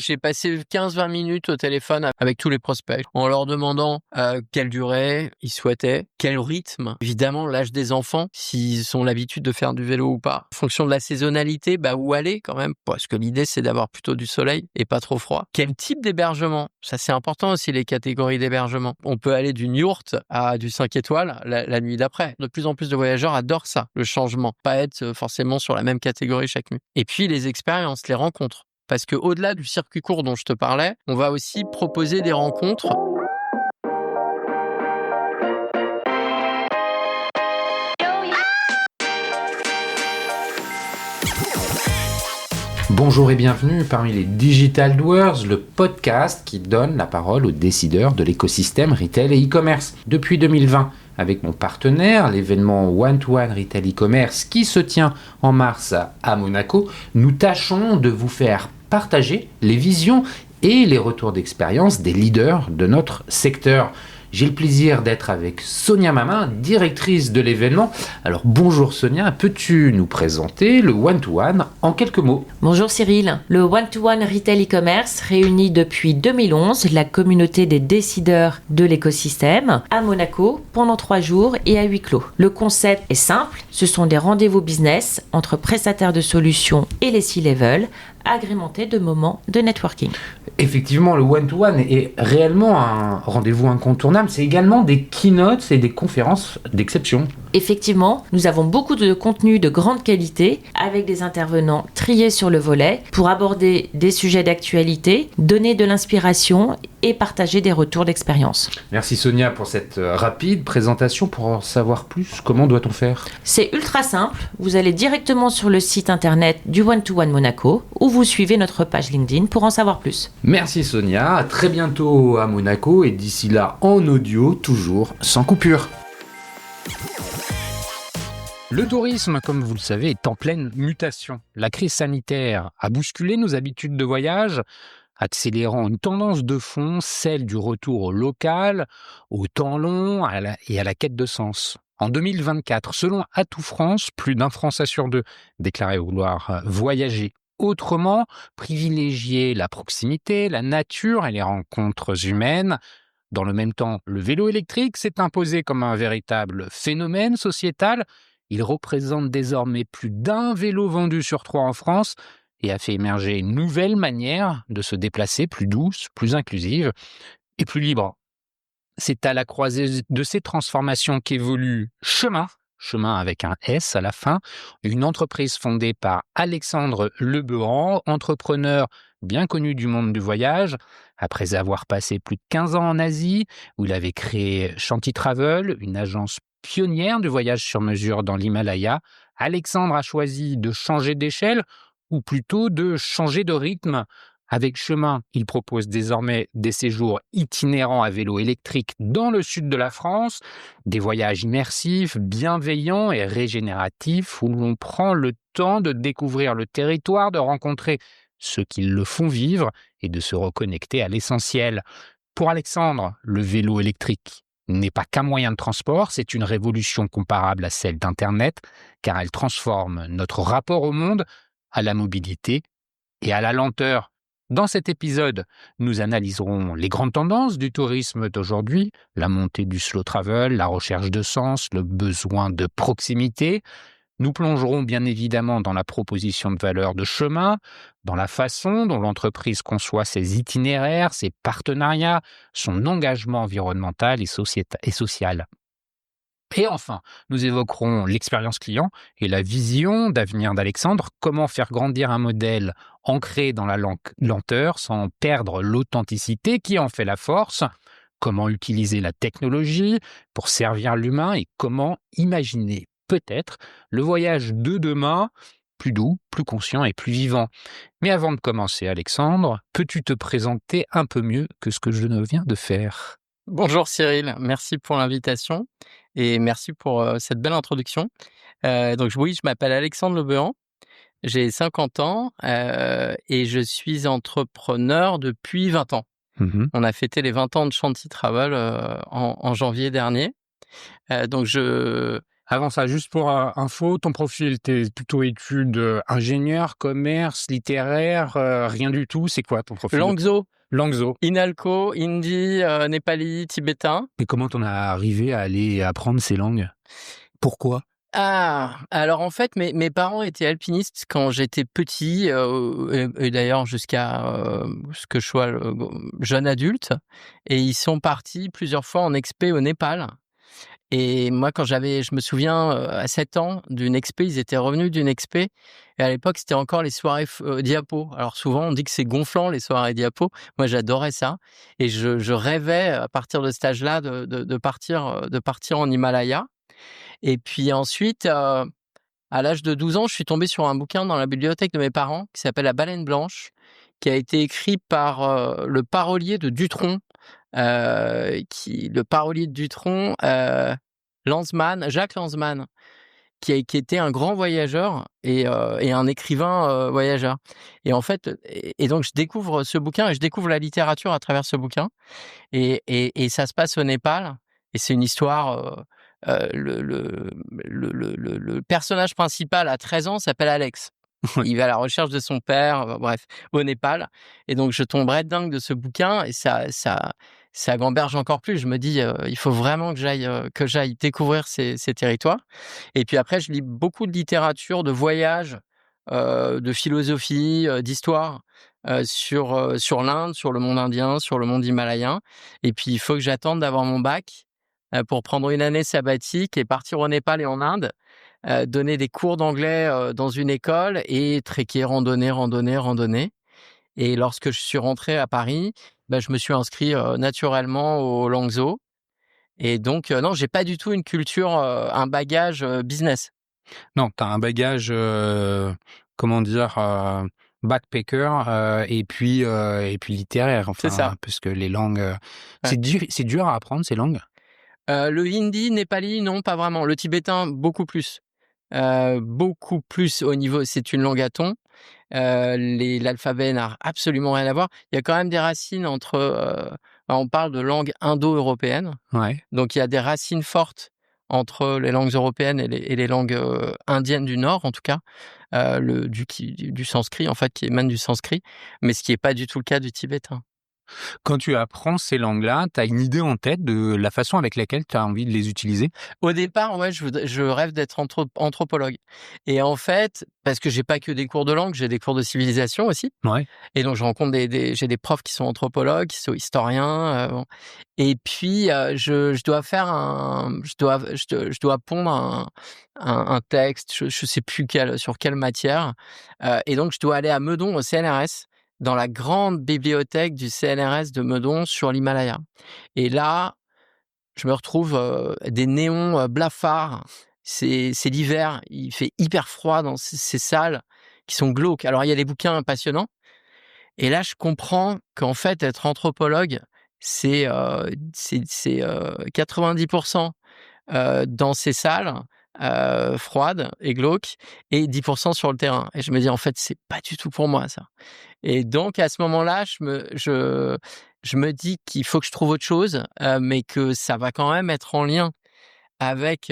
J'ai passé 15-20 minutes au téléphone avec tous les prospects en leur demandant quelle durée ils souhaitaient, quel rythme, évidemment l'âge des enfants, s'ils ont l'habitude de faire du vélo ou pas. En fonction de la saisonnalité, où aller quand même, parce que l'idée c'est d'avoir plutôt du soleil et pas trop froid. Quel type d'hébergement? Ça c'est important aussi, les catégories d'hébergement. On peut aller d'une yourte à du 5 étoiles la nuit d'après. De plus en plus de voyageurs adorent ça, le changement, pas être forcément sur la même catégorie chaque nuit. Et puis les expériences, les rencontres. Parce qu'au-delà du circuit court dont je te parlais, on va aussi proposer des rencontres. Bonjour et bienvenue parmi les Digital Doers, le podcast qui donne la parole aux décideurs de l'écosystème retail et e-commerce. Depuis 2020, avec mon partenaire, l'événement One-to-One Retail e-commerce qui se tient en mars à Monaco, nous tâchons de vous faire partager les visions et les retours d'expérience des leaders de notre secteur. J'ai le plaisir d'être avec Sonia Mamin, directrice de l'événement. Alors bonjour Sonia, peux-tu nous présenter le One-to-One en quelques mots? Bonjour Cyril. Le One-to-One Retail e-commerce réunit depuis 2011 la communauté des décideurs de l'écosystème à Monaco pendant 3 jours et à huis clos. Le concept est simple, ce sont des rendez-vous business entre prestataires de solutions et les C-level, agrémentés de moments de networking. Effectivement, le one-to-one est réellement un rendez-vous incontournable. C'est également des keynotes et des conférences d'exception. Effectivement, nous avons beaucoup de contenu de grande qualité avec des intervenants triés sur le volet pour aborder des sujets d'actualité, donner de l'inspiration et partager des retours d'expérience. Merci Sonia pour cette rapide présentation. Pour en savoir plus, comment doit-on faire? C'est ultra simple. Vous allez directement sur le site internet du One-to-One Monaco ou vous suivez notre page LinkedIn pour en savoir plus. Merci Sonia, à très bientôt à Monaco et d'ici là en audio, toujours sans coupure. Le tourisme, comme vous le savez, est en pleine mutation. La crise sanitaire a bousculé nos habitudes de voyage, accélérant une tendance de fond, celle du retour au local, au temps long et à la quête de sens. En 2024, selon Atout France, plus d'un Français sur 2 déclarait vouloir voyager autrement, privilégier la proximité, la nature et les rencontres humaines. Dans le même temps, le vélo électrique s'est imposé comme un véritable phénomène sociétal. Il représente désormais plus d'1 vélo vendu sur 3 en France et a fait émerger une nouvelle manière de se déplacer, plus douce, plus inclusive et plus libre. C'est à la croisée de ces transformations qu'évolue Chemin avec un S à la fin, une entreprise fondée par Alexandre Lebehan, entrepreneur bien connu du monde du voyage. Après avoir passé plus de 15 ans en Asie, où il avait créé Shanty Travel, une agence pionnière du voyage sur mesure dans l'Himalaya, Alexandre a choisi de changer d'échelle, ou plutôt de changer de rythme. Avec Chemin, il propose désormais des séjours itinérants à vélo électrique dans le sud de la France, des voyages immersifs, bienveillants et régénératifs où l'on prend le temps de découvrir le territoire, de rencontrer ceux qui le font vivre et de se reconnecter à l'essentiel. Pour Alexandre, le vélo électrique n'est pas qu'un moyen de transport, c'est une révolution comparable à celle d'Internet, car elle transforme notre rapport au monde, à la mobilité et à la lenteur. Dans cet épisode, nous analyserons les grandes tendances du tourisme d'aujourd'hui, la montée du slow travel, la recherche de sens, le besoin de proximité. Nous plongerons bien évidemment dans la proposition de valeur de Chemin, dans la façon dont l'entreprise conçoit ses itinéraires, ses partenariats, son engagement environnemental et social. Et enfin, nous évoquerons l'expérience client et la vision d'avenir d'Alexandre, comment faire grandir un modèle ancré dans la lenteur sans perdre l'authenticité qui en fait la force, comment utiliser la technologie pour servir l'humain et comment imaginer peut-être le voyage de demain plus doux, plus conscient et plus vivant. Mais avant de commencer, Alexandre, peux-tu te présenter un peu mieux que ce que je viens de faire ? Bonjour Cyril, merci pour l'invitation et merci pour cette belle introduction. Donc oui, je m'appelle Alexandre Lebehan, j'ai 50 ans et je suis entrepreneur depuis 20 ans. On a fêté les 20 ans de Shanty Travel en janvier dernier. Donc Avant ça, juste pour info, ton profil, t'es plutôt études ingénieur, commerce, littéraire, rien du tout. C'est quoi ton profil? Langso, Langso. Inalco, Hindi, Népali, tibétain. Et comment t'en as arrivé à aller apprendre ces langues? Pourquoi? Ah, alors en fait, mes parents étaient alpinistes quand j'étais petit, et d'ailleurs jusqu'à ce que je sois jeune adulte. Et ils sont partis plusieurs fois en expé au Népal. Et moi, je me souviens à 7 ans d'une expé, ils étaient revenus d'une expé. Et à l'époque, c'était encore les soirées diapo. Alors souvent, on dit que c'est gonflant les soirées diapo. Moi, j'adorais ça. Et je rêvais à partir de cet âge-là de partir en Himalaya. Et puis ensuite, à l'âge de 12 ans, je suis tombé sur un bouquin dans la bibliothèque de mes parents qui s'appelle La Baleine Blanche, qui a été écrit par le parolier de Dutronc, Jacques Lanzmann, qui était un grand voyageur et un écrivain voyageur. Et en fait, et donc je découvre ce bouquin et je découvre la littérature à travers ce bouquin. Et ça se passe au Népal. Et c'est une histoire. Le personnage principal à 13 ans s'appelle Alex. Ouais. Il va à la recherche de son père, bref, au Népal. Et donc, je tomberais dingue de ce bouquin et ça gamberge encore plus. Je me dis, il faut vraiment que j'aille découvrir ces territoires. Et puis après, je lis beaucoup de littérature, de voyage, de philosophie, d'histoire sur l'Inde, sur le monde indien, sur le monde himalayen. Et puis, il faut que j'attende d'avoir mon bac pour prendre une année sabbatique et partir au Népal et en Inde, donner des cours d'anglais dans une école et trekker, randonner. Et lorsque je suis rentré à Paris, je me suis inscrit naturellement au Langso. Et donc, non, j'ai pas du tout une culture, un bagage business. Non, t'as un bagage, comment dire, backpacker, et puis littéraire. C'est ça. Parce que les langues, Ouais. c'est dur à apprendre ces langues. Le hindi, népali, non, pas vraiment. Le tibétain, beaucoup plus. Beaucoup plus au niveau, c'est une langue à ton. L'alphabet n'a absolument rien à voir. Il y a quand même des racines on parle de langue indo-européenne. Ouais. Donc, il y a des racines fortes entre les langues européennes et les langues indiennes du Nord, en tout cas, du sanskrit, en fait, qui émane du sanskrit, mais ce qui n'est pas du tout le cas du tibétain. Quand tu apprends ces langues-là, tu as une idée en tête de la façon avec laquelle tu as envie de les utiliser? Au départ, ouais, je rêve d'être anthropologue. Et en fait, parce que j'ai pas que des cours de langue, j'ai des cours de civilisation aussi. Ouais. Et donc, je rencontre j'ai des profs qui sont anthropologues, qui sont historiens. Bon. Et puis, je dois faire je dois pondre un texte, je sais plus sur quelle matière. Et donc, je dois aller à Meudon, au CNRS, dans la grande bibliothèque du CNRS de Meudon sur l'Himalaya. Et là, je me retrouve des néons blafards. C'est l'hiver, il fait hyper froid dans ces salles qui sont glauques. Alors, il y a des bouquins passionnants. Et là, je comprends qu'en fait, être anthropologue, c'est 90% dans ces salles froides et glauques et 10% sur le terrain. Et je me dis, en fait, c'est pas du tout pour moi, ça. Et donc, à ce moment-là, je me dis qu'il faut que je trouve autre chose, mais que ça va quand même être en lien avec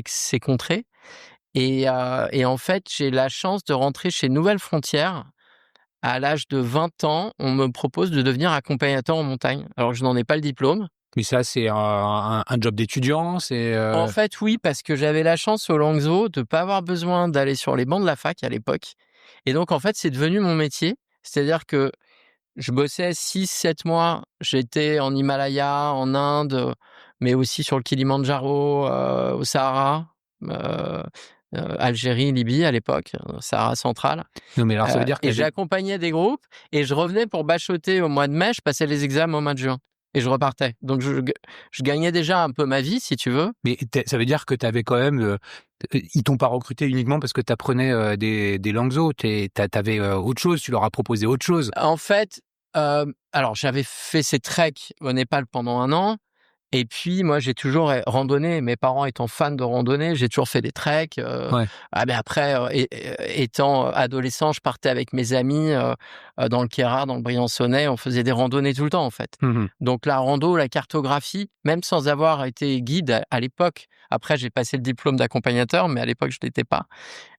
ces contrées. Et en fait, j'ai la chance de rentrer chez Nouvelles Frontières. À l'âge de 20 ans, on me propose de devenir accompagnateur en montagne. Alors, je n'en ai pas le diplôme. Mais ça, c'est un job d'étudiant, En fait, oui, parce que j'avais la chance au Langso de pas avoir besoin d'aller sur les bancs de la fac à l'époque. Et donc, en fait, c'est devenu mon métier. C'est-à-dire que je bossais 6-7 mois. J'étais en Himalaya, en Inde, mais aussi sur le Kilimandjaro, au Sahara, Algérie, Libye à l'époque, Sahara central. Non, mais alors ça veut dire que Et j'accompagnais des groupes et je revenais pour bachoter au mois de mai. Je passais les examens au mois de juin et je repartais. Donc, je gagnais déjà un peu ma vie, si tu veux. Mais ça veut dire que tu avais quand même... ils t'ont pas recruté uniquement parce que tu apprenais des Langso. T'avais autre chose, tu leur as proposé autre chose. En fait, alors j'avais fait ces treks au Népal pendant 1 an. Et puis moi, j'ai toujours randonné. Mes parents étant fans de randonnée, j'ai toujours fait des treks. Ouais. Mais après, étant adolescent, je partais avec mes amis dans le Queyras, dans le Briançonnais. On faisait des randonnées tout le temps, en fait. Donc la rando, la cartographie, même sans avoir été guide à l'époque. Après, j'ai passé le diplôme d'accompagnateur, mais à l'époque, je l'étais pas.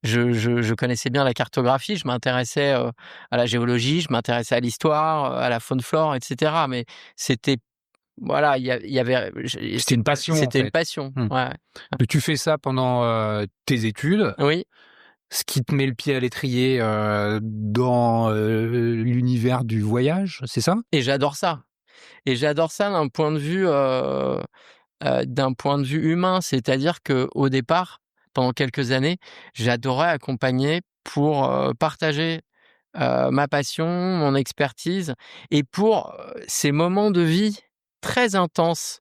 Je connaissais bien la cartographie. Je m'intéressais à la géologie, je m'intéressais à l'histoire, à la faune-flore, etc. Mais c'était voilà, il y avait. C'était une passion, en C'était fait. une passion. Mmh. Ouais. Mais tu fais ça pendant tes études, Oui. ce qui te met le pied à l'étrier dans l'univers du voyage, c'est ça? Et j'adore ça. Et j'adore ça d'un point de vue humain. C'est-à-dire que au départ, pendant quelques années, j'adorais accompagner pour partager ma passion, mon expertise et pour ces moments de vie très intenses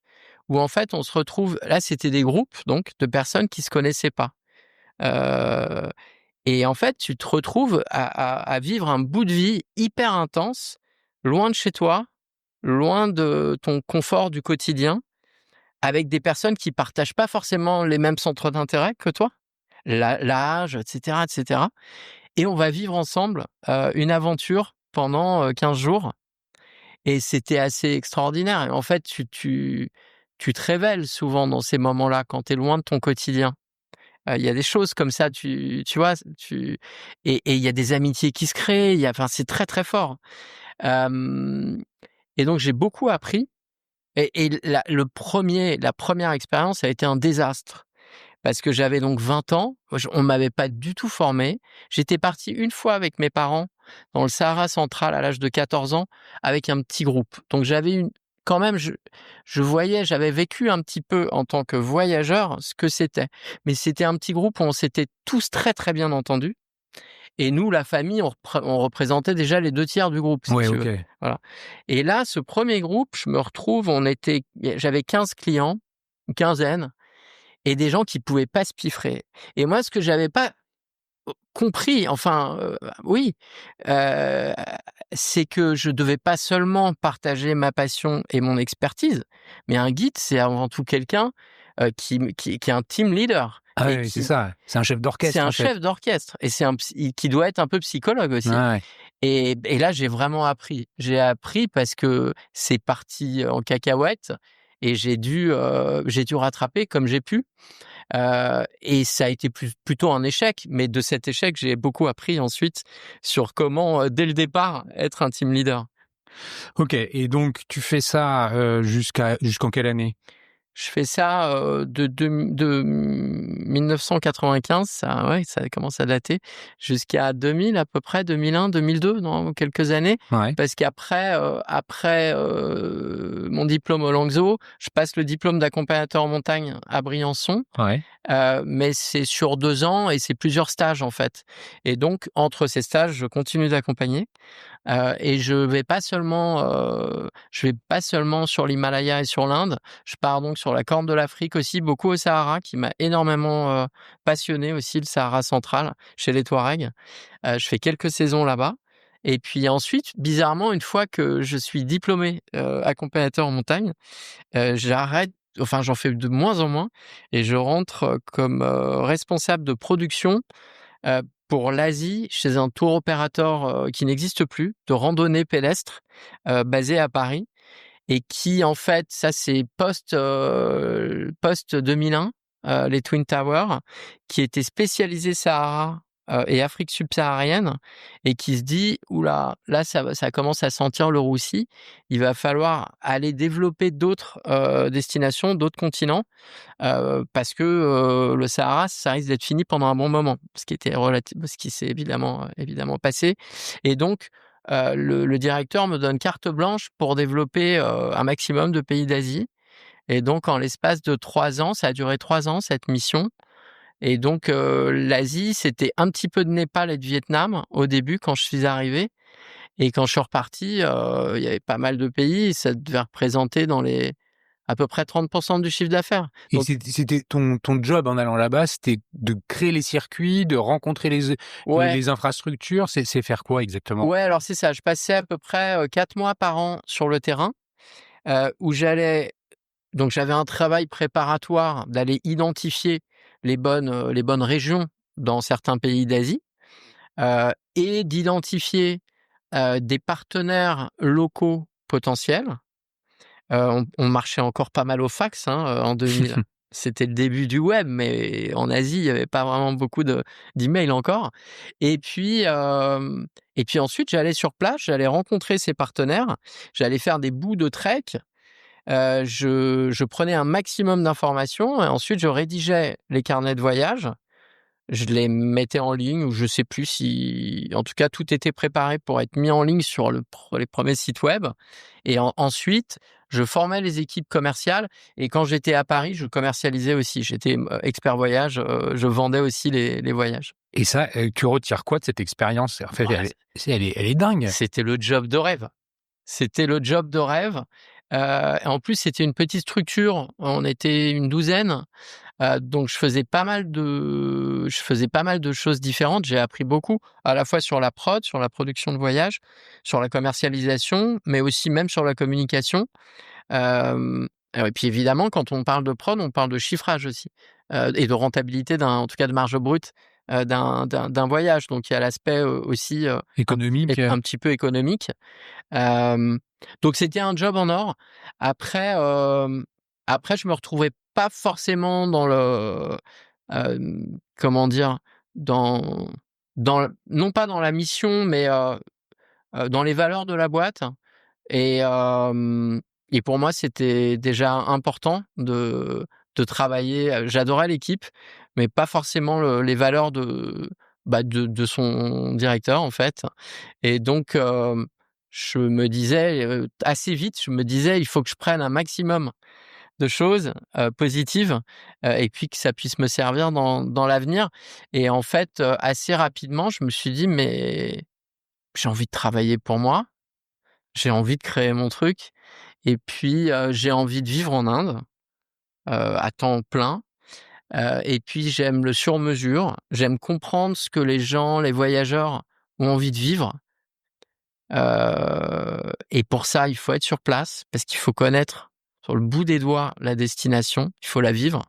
où en fait on se retrouve. Là, c'était des groupes donc de personnes qui se connaissaient pas. Heu Et en fait, tu te retrouves à vivre un bout de vie hyper intense, loin de chez toi, loin de ton confort du quotidien, avec des personnes qui partagent pas forcément les mêmes centres d'intérêt que toi, l'âge, et cetera, et cetera. Et on va vivre ensemble une aventure pendant 15 jours. Et c'était assez extraordinaire. Et en fait, tu te révèles souvent dans ces moments-là, quand tu es loin de ton quotidien. Il y a des choses comme ça, tu vois? Et il y a des amitiés qui se créent, enfin, c'est très, très fort. Hem Et donc j'ai beaucoup appris et la première expérience a été un désastre parce que j'avais donc 20 ans, on m'avait pas du tout formé. J'étais parti une fois avec mes parents dans le Sahara central à l'âge de 14 ans avec un petit groupe. Donc j'avais quand même, je voyais, j'avais vécu un petit peu en tant que voyageur ce que c'était. Mais c'était un petit groupe où on s'était tous très, très bien entendus et nous, la famille, on représentait déjà les 2 tiers du groupe, si Ouais, tu OK. veux. Voilà. Et là, ce premier groupe, je me retrouve, j'avais 15 clients, une quinzaine et des gens qui pouvaient pas se piffrer. Et moi, ce que j'avais pas compris, enfin, oui, heu, c'est que je devais pas seulement partager ma passion et mon expertise, mais un guide, c'est avant tout quelqu'un, qui est un team leader Ah et oui, c'est qui ça, c'est un chef c'est d'orchestre, un en fait. chef d'orchestre et c'est qui doit être un peu psychologue aussi. Ouais. Et là, j'ai vraiment appris. J'ai appris parce que c'est parti en cacahuète et j'ai dû rattraper comme j'ai pu. Et ça a été plutôt un échec, mais de cet échec, j'ai beaucoup appris ensuite sur comment, dès le départ, être un team leader. OK, et donc tu fais ça jusqu'en quelle année? Je fais ça, de 1995, ça commence à dater, jusqu'à 2000 à peu près, 2001-2002, dans quelques années. Ouais. Parce qu'après, mon diplôme au Langso, je passe le diplôme d'accompagnateur en montagne à Briançon. Ouais. Mais c'est sur 2 ans et c'est plusieurs stages, en fait. Et donc entre ces stages, je continue d'accompagner. Et je vais pas seulement sur l'Himalaya et sur l'Inde, je pars donc sur la Corne de l'Afrique aussi, beaucoup au Sahara, qui m'a énormément passionné aussi, le Sahara central, chez les Touaregs. Je fais quelques saisons là-bas et puis ensuite, bizarrement, une fois que je suis diplômé, accompagnateur en montagne, j'en fais de moins en moins et je rentre comme responsable de production pour l'Asie, chez un tour opérateur qui n'existe plus, de randonnée pédestre, basé à Paris et qui en fait, ça c'est post 2001, les Twin Towers, qui était spécialisé Sahara et Afrique subsaharienne et qui se dit: «Ouh là, ça commence à sentir le roussi, il va falloir aller développer d'autres destinations, d'autres continents». Parce que le Sahara, ça risque d'être fini pendant un bon moment, ce qui s'est évidemment passé. Et donc le directeur me donne carte blanche pour développer un maximum de pays d'Asie. Et donc en l'espace de 3 ans, ça a duré 3 ans cette mission. Et donc l'Asie, c'était un petit peu de Népal et de Vietnam au début quand je suis arrivé. Et quand je suis reparti, il y avait pas mal de pays, ça devait représenter dans les à peu près 30% du chiffre d'affaires. Et Donc c'était ton job en allant là-bas, c'était de créer les circuits, de rencontrer ouais. les infrastructures, c'est faire quoi exactement? Ouais, alors c'est ça. Je passais à peu près 4 mois par an sur le terrain, où j'allais Donc j'avais un travail préparatoire d'aller identifier les bonnes régions dans certains pays d'Asie, et d'identifier, des partenaires locaux potentiels. On marchait encore pas mal au fax, hein, en 2000. C'était le début du web, mais en Asie, il y avait pas vraiment beaucoup d'emails encore. Et puis ensuite, j'allais sur place, j'allais rencontrer ces partenaires, j'allais faire des bouts de trek. Je prenais un maximum d'informations et ensuite je rédigeais les carnets de voyage. Je les mettais en ligne ou je sais plus si, en tout cas, tout était préparé pour être mis en ligne sur les premiers sites web. Et ensuite, je formais les équipes commerciales. Et quand j'étais à Paris, je commercialisais aussi. J'étais expert voyage. Je vendais aussi les voyages. Et ça, tu retires quoi de cette expérience? En fait, Ouais, elle est dingue. C'était le job de rêve. C'était le job de rêve. Et en plus, c'était une petite structure. On était une douzaine. Donc je faisais pas mal de choses différentes. J'ai appris beaucoup, à la fois sur la prod, sur la production de voyages, sur la commercialisation, mais aussi même sur la communication. Et puis évidemment, quand on parle de prod, on parle de chiffrage aussi, et de rentabilité en tout cas de marge brute, d'un voyage. Donc il y a l'aspect, aussi, Économique. un petit peu économique. Donc c'était un job en or. Après, je me retrouvais pas forcément dans comment dire? Dans non pas dans la mission, mais dans les valeurs de la boîte. Et pour moi, c'était déjà important de travailler. J'adorais l'équipe, mais pas forcément les valeurs de son directeur, en fait. Et donc, je me disais, assez vite, il faut que je prenne un maximum de choses positives, et puis que ça puisse me servir dans l'avenir. Et en fait, assez rapidement, je me suis dit: «Mais j'ai envie de travailler pour moi, j'ai envie de créer mon truc et puis, j'ai envie de vivre en Inde, à temps plein, et puis j'aime le sur-mesure, j'aime comprendre ce que les gens, les voyageurs ont envie de vivre». Et pour ça, il faut être sur place parce qu'il faut connaître sur le bout des doigts la destination, il faut la vivre.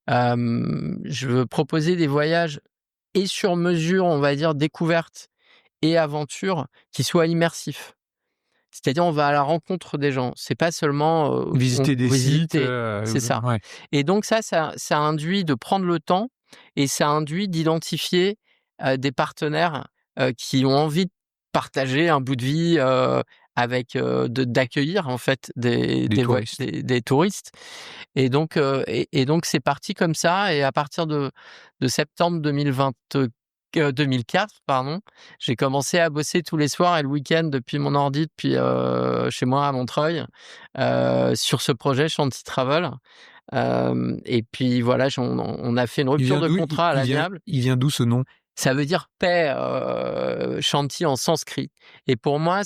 Je veux proposer des voyages et sur mesure, on va dire découverte et aventure qui soient immersifs. C'est-à-dire, on va à la rencontre des gens. C'est pas seulement, Visiter des sites. c'est ça. Ouais. Et donc ça induit de prendre le temps et ça induit d'identifier, des partenaires, qui ont envie de partager un bout de vie, avec, d'accueillir en fait Des touristes. des touristes. Et donc c'est parti comme ça et à partir de septembre 2004, pardon, j'ai commencé à bosser tous les soirs et le week-end depuis mon ordi, depuis, chez moi à Montreuil, sur ce projet Shanty Travel. Et puis voilà, on a fait une Il rupture vient de d'où? contrat à l'amiable. Il vient d'où ce nom? Ça veut dire paix, Shanty en sanskrit. Et pour moi,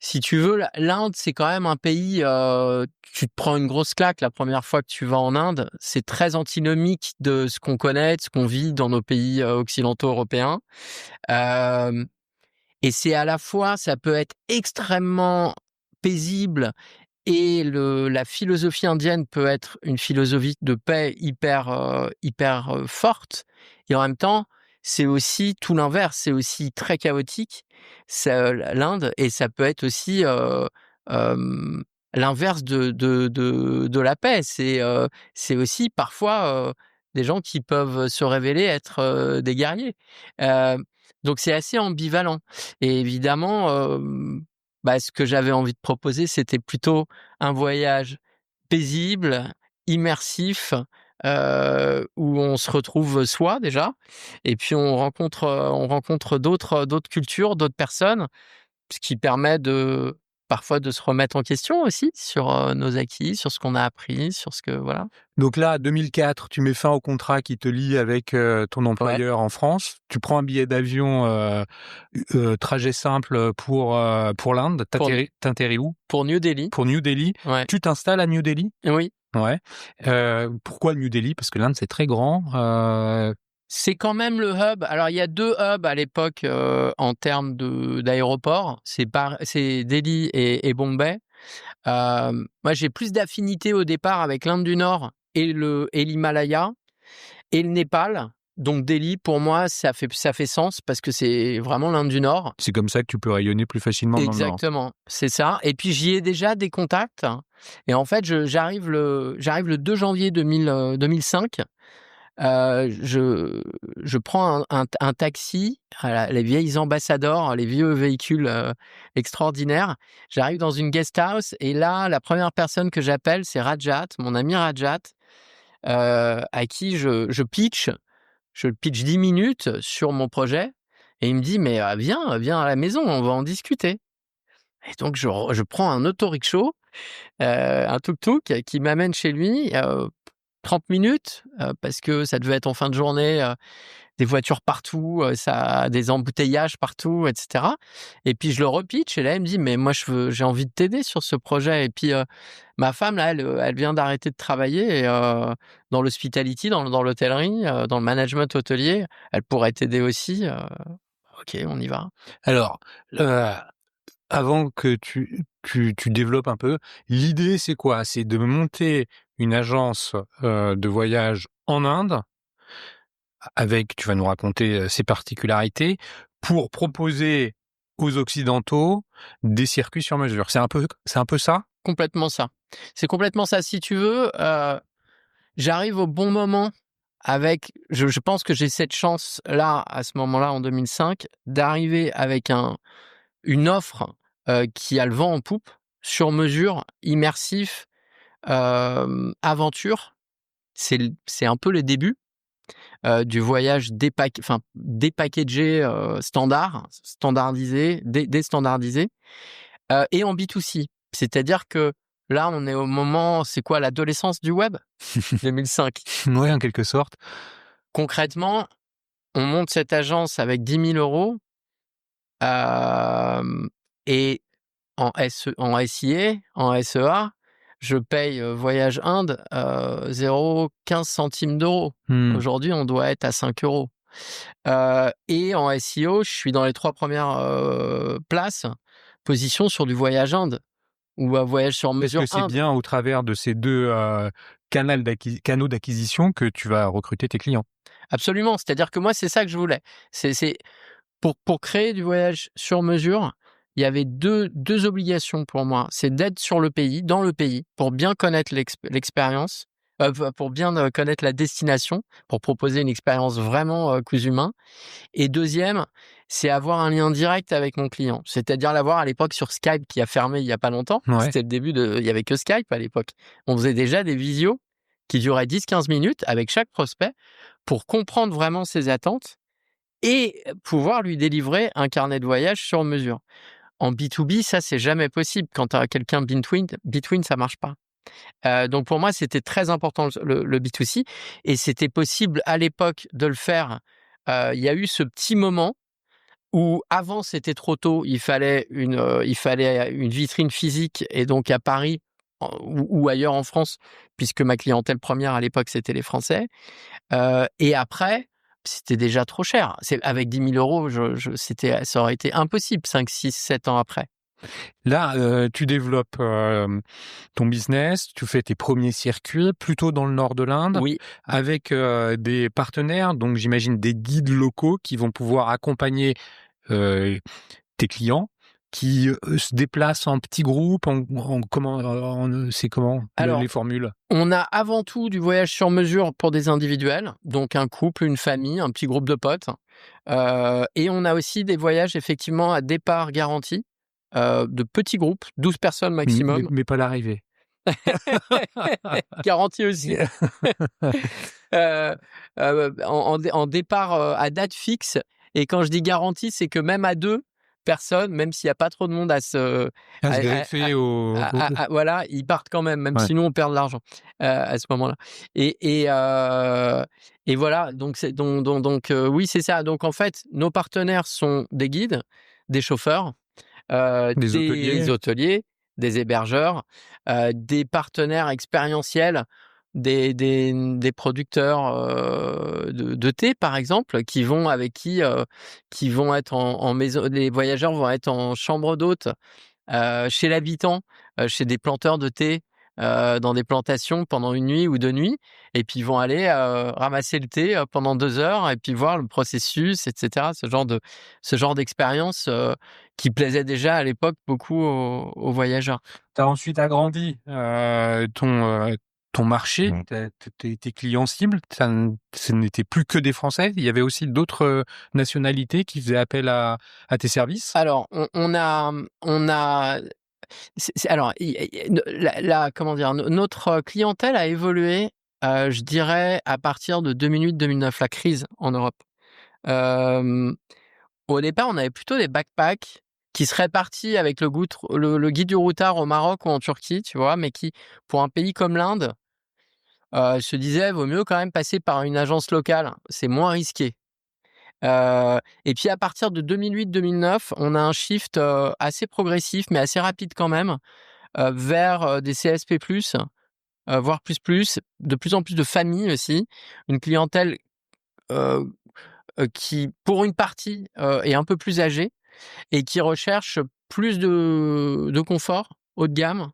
si tu veux, l'Inde, c'est quand même un pays, tu te prends une grosse claque la première fois que tu vas en Inde. C'est très antinomique de ce qu'on connaît, de ce qu'on vit dans nos pays, occidentaux européens. Hem Et c'est à la fois, ça peut être extrêmement paisible et la philosophie indienne peut être une philosophie de paix hyper forte. Et en même temps, c'est aussi tout l'inverse, c'est aussi très chaotique, l'Inde, et ça peut être aussi hem, l'inverse de la paix. C'est aussi parfois des gens qui peuvent se révéler être des guerriers. Heu, donc c'est assez ambivalent. Et évidemment, ce que j'avais envie de proposer, c'était plutôt un voyage paisible, immersif, où on se retrouve soi déjà, et puis on rencontre d'autres cultures, d'autres personnes, ce qui permet parfois de se remettre en question aussi sur, nos acquis, sur ce qu'on a appris, sur ce que voilà. Donc là, 2004, tu mets fin au contrat qui te lie avec ton employeur en France. Tu prends un billet d'avion, trajet simple pour l'Inde. T'atterris où? Pour New Delhi, Pour New Delhi. ouais. Tu t'installes à New Delhi? Oui. Ouais. Pourquoi New Delhi? Parce que l'Inde, c'est très grand. C'est quand même le hub. Alors, il y a 2 hubs à l'époque, en termes d'aéroports. C'est Delhi et Bombay. Moi, j'ai plus d'affinité au départ avec l'Inde du Nord et l'Himalaya et le Népal. Donc Delhi, pour moi, ça fait sens parce que c'est vraiment l'Inde du Nord. C'est comme ça que tu peux rayonner plus facilement dans le Nord. Exactement, c'est ça. Et puis j'y ai déjà des contacts. Et en fait, j'arrive le 2 janvier 2005. Je prends un taxi les vieilles ambassadeurs, les vieux véhicules extraordinaires. J'arrive dans une guest house et là, la première personne que j'appelle, c'est Rajat, mon ami Rajat, à qui je pitch 10 minutes sur mon projet et il me dit mais viens à la maison, on va en discuter. Et donc je prends un autorickshaw, un tuk-tuk qui m'amène chez lui. 30 minutes, parce que ça devait être en fin de journée, des voitures partout, des embouteillages partout, etc. Et puis je le repitch et là, il me dit: «Mais moi, j'ai envie de t'aider sur ce projet» et puis, ma femme là, elle vient d'arrêter de travailler et dans l'hospitality, dans l'hôtellerie, dans le management hôtelier, elle pourrait t'aider aussi, OK, on y va. Alors, avant que tu développes un peu, l'idée c'est quoi? C'est de monter une agence de voyage en Inde, avec, tu vas nous raconter ses particularités, pour proposer aux Occidentaux des circuits sur mesure. C'est un peu ça? Complètement ça. C'est complètement ça. Si tu veux, j'arrive au bon moment avec, je pense que j'ai cette chance-là, à ce moment-là, en 2005, d'arriver avec une offre qui a le vent en poupe, sur mesure, immersif, aventure. C'est un peu le début du voyage dépackagé, standardisé, déstandardisé, et en B2C. C'est-à-dire que là, on est au moment, c'est quoi, l'adolescence du web 2005. Oui, en quelque sorte. Concrètement, on monte cette agence avec 10 000 €, et en SIA, en SEA, je paye Voyage Inde 0,15 centimes d'euros. Aujourd'hui, on doit être à 5 €. Et en SEO, je suis dans les 3 premières positions sur du Voyage Inde ou un voyage sur mesure. Est-ce que c'est bien au travers de ces deux canaux d'acquisition que tu vas recruter tes clients? Absolument, c'est-à-dire que moi, c'est ça que je voulais. C'est pour créer du voyage sur mesure, il y avait deux obligations pour moi. C'est d'être dans le pays, pour bien connaître l'expérience, pour bien connaître la destination, pour proposer une expérience vraiment cousu main. Et deuxième, c'est avoir un lien direct avec mon client. C'est-à-dire l'avoir à l'époque sur Skype, qui a fermé il y a pas longtemps. Ouais. C'était le début il y avait que Skype à l'époque. On faisait déjà des visios qui duraient 10-15 minutes avec chaque prospect pour comprendre vraiment ses attentes et pouvoir lui délivrer un carnet de voyage sur mesure. En B2B, ça, c'est jamais possible. Quand tu as quelqu'un between, ça marche pas. Donc pour moi, c'était très important le B2C et c'était possible à l'époque de le faire. Il y a eu ce petit moment où avant, c'était trop tôt. Il fallait une vitrine physique et donc à Paris ou ailleurs en France, puisque ma clientèle première à l'époque, c'était les Français. Et après, c'était déjà trop cher. Avec 10 000 €, ça aurait été impossible 5, 6, 7 ans après. Là, tu développes ton business, tu fais tes premiers circuits plutôt dans le nord de l'Inde, Oui, avec des partenaires, donc j'imagine des guides locaux qui vont pouvoir accompagner tes clients, qui se déplacent en petits groupes, c'est comment Alors, les formules? on a avant tout du voyage sur mesure pour des individuels, donc un couple, une famille, un petit groupe de potes. Et on a aussi des voyages effectivement à départ garanti, de petits groupes, 12 personnes maximum. Mais pas l'arrivée. Garanti aussi. En départ à date fixe. Et quand je dis garantie, c'est que même à 2 personnes, même s'il n'y a pas trop de monde à se greffer voilà, ils partent quand même Ouais. si nous on perd de l'argent à ce moment-là. Et voilà, donc oui, c'est ça. Donc en fait, nos partenaires sont des guides, des chauffeurs, des hôteliers, des hébergeurs, des partenaires expérientiels, des producteurs de thé, par exemple, qui vont être en maison. Les voyageurs vont être en chambre d'hôte chez l'habitant chez des planteurs de thé dans des plantations pendant une nuit ou 2 nuits, et puis ils vont aller ramasser le thé pendant 2 heures et puis voir le processus, etc. Ce genre d'expérience qui plaisait déjà à l'époque beaucoup aux voyageurs. Tu as ensuite agrandi ton marché, tes clients cibles. Ce n'était plus que des Français. Il y avait aussi d'autres nationalités qui faisaient appel à tes services. Alors, on a alors comment dire? Notre clientèle a évolué, je dirais à partir de 2008-2009, la crise en Europe. Hem, Au départ, on avait plutôt des backpacks qui seraient partis avec le guide du routard au Maroc ou en Turquie, tu vois? Mais qui, pour un pays comme l'Inde, se disaient: «Vaut mieux quand même passer par une agence locale, c'est moins risqué». Et puis à partir de 2008-2009, on a un shift, assez progressif, mais assez rapide quand même, vers, des CSP+, voire plus, de plus en plus de familles aussi. Une clientèle, heu qui, pour une partie, est un peu plus âgée et qui recherche plus de confort haut de gamme,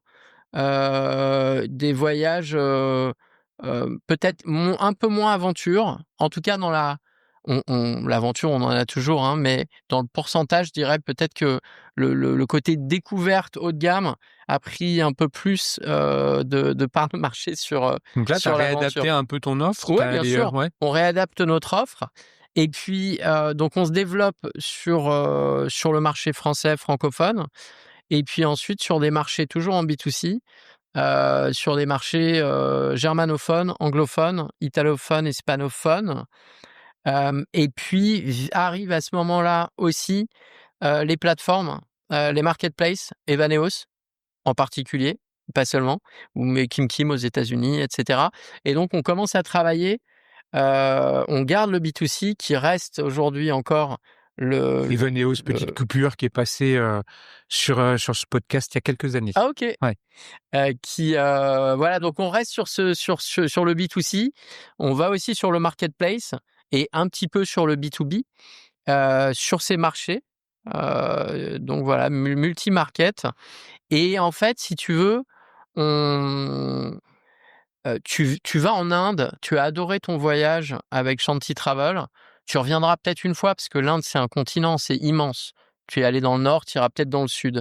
des voyages, peut-être un peu moins aventure. En tout cas dans l'aventure, on en a toujours, hein, mais dans le pourcentage, je dirais peut-être que le côté découverte haut de gamme a pris un peu plus, de parts de marché Donc là, tu as sur l'aventure. réadapté un peu ton offre. Ouais, bien sûr, Ouais. on réadapte notre offre et puis, donc on se développe sur le marché français francophone et puis ensuite sur des marchés toujours en B2C, sur des marchés, germanophones, anglophones, italophones, hispanophones. Et puis arrivent à ce moment-là aussi, les plateformes, les marketplaces, Evaneos en particulier, pas seulement, mais Kim Kim aux États-Unis, et cetera. Et donc on commence à travailler, on garde le B2C qui reste aujourd'hui encore le Evaneos, le petite coupure qui est passée sur ce podcast il y a quelques années. ah OK! Ouais. Voilà, donc on reste sur le B2C. On va aussi sur le marketplace et un petit peu sur le B2B, sur ces marchés. Donc voilà, multi-market. Et en fait, si tu veux, on tu vas en Inde, tu as adoré ton voyage avec Shanti Travel, tu reviendras peut-être une fois parce que l'Inde, c'est un continent, c'est immense. Tu es allé dans le nord, tu iras peut-être dans le sud.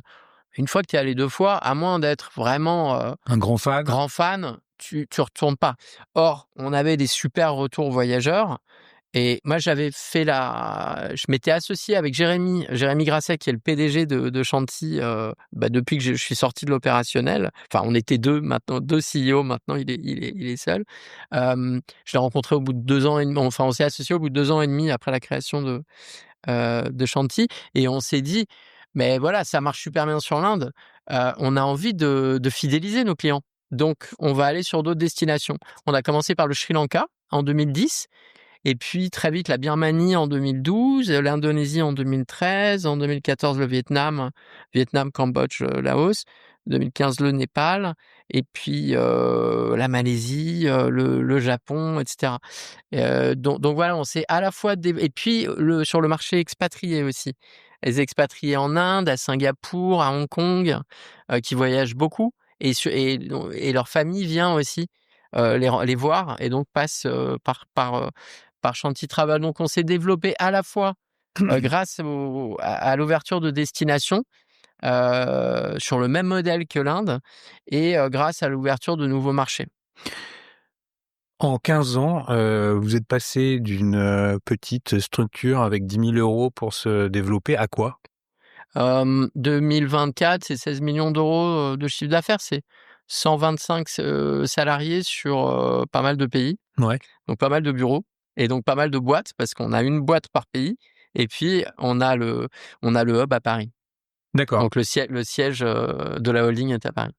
Une fois que tu es allé 2 fois, à moins d'être vraiment, Un grand fan. grand fan, tu retournes pas. Or, on avait des super retours voyageurs et moi je m'étais associé avec Jérémy Grasset qui est le PDG de Shanti, depuis que je suis sorti de l'opérationnel. Enfin, on était 2 maintenant, 2 CEO, maintenant il est seul. Je l'ai rencontré au bout de 2 ans et demi, enfin on s'est associé au bout de 2 ans et demi après la création de Shanti et on s'est dit: «Mais voilà, ça marche super bien sur l'Inde, on a envie de fidéliser nos clients, donc on va aller sur d'autres destinations». On a commencé par le Sri Lanka en 2010 et puis très vite la Birmanie en 2012, l'Indonésie en 2013, en 2014 le Vietnam, Cambodge, Laos, 2015 le Népal et puis, la Malaisie, le Japon, et cetera. Donc voilà, on s'est à la fois et puis sur le marché expatrié aussi. Les expatriés en Inde, à Singapour, à Hong Kong, qui voyagent beaucoup et leur famille vient aussi, les voir et donc passe, par Shanti Travel. Donc on s'est développé à la fois, grâce à l'ouverture de destinations, sur le même modèle que l'Inde et grâce à l'ouverture de nouveaux marchés. En 15 ans, vous êtes passé d'une petite structure avec 10 000 € pour se développer à quoi? 2024, c'est 16 millions d'euros de chiffre d'affaires, c'est 125 salariés sur, pas mal de pays, Ouais. donc pas mal de bureaux et donc pas mal de boîtes parce qu'on a une boîte par pays et puis on a le hub à Paris. D'accord. Donc le siège, de la holding est à Paris.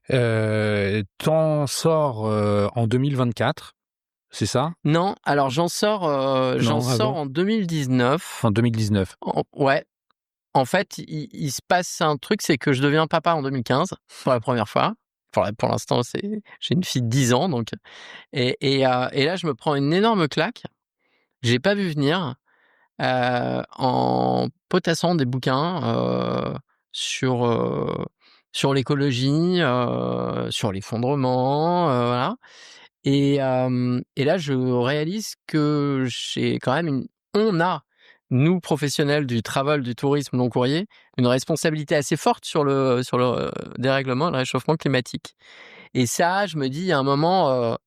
Tu sors, en 2024, c'est ça? Non, alors j'en sors Non, avant? en 2019. En 2019. Ouais, en fait, il se passe un truc, c'est que je deviens papa en 2015 pour la première fois. Pour l'instant, j'ai une fille de 10 ans donc et là, je me prends une énorme claque. J'ai pas vu venir, en potassant des bouquins, sur, sur l'écologie, sur l'effondrement, voilà. Et là, je réalise que j'ai quand même on a, nous, professionnels du travel, du tourisme long courrier, une responsabilité assez forte sur le dérèglement et le réchauffement climatique. Et ça, je me dis, il y a un moment,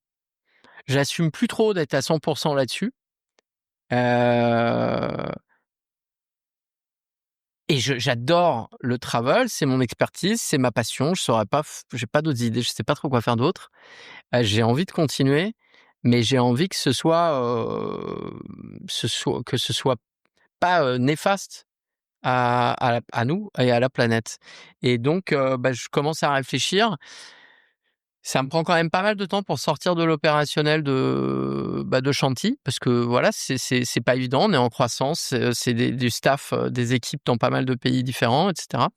j'assume plus trop d'être à 100% là-dessus. Heu et j'adore le travel, c'est mon expertise, c'est ma passion, je saurais pas j'ai pas d'autres idées, je sais pas trop quoi faire d'autre. J'ai envie de continuer, mais j'ai envie que que ce soit pas, néfaste à nous et à la planète. Et donc je commence à réfléchir. Ça me prend quand même pas mal de temps pour sortir de l'opérationnel de Chantilly parce que voilà, c'est pas évident, on est en croissance, c'est du staff, des équipes dans pas mal de pays différents et cetera.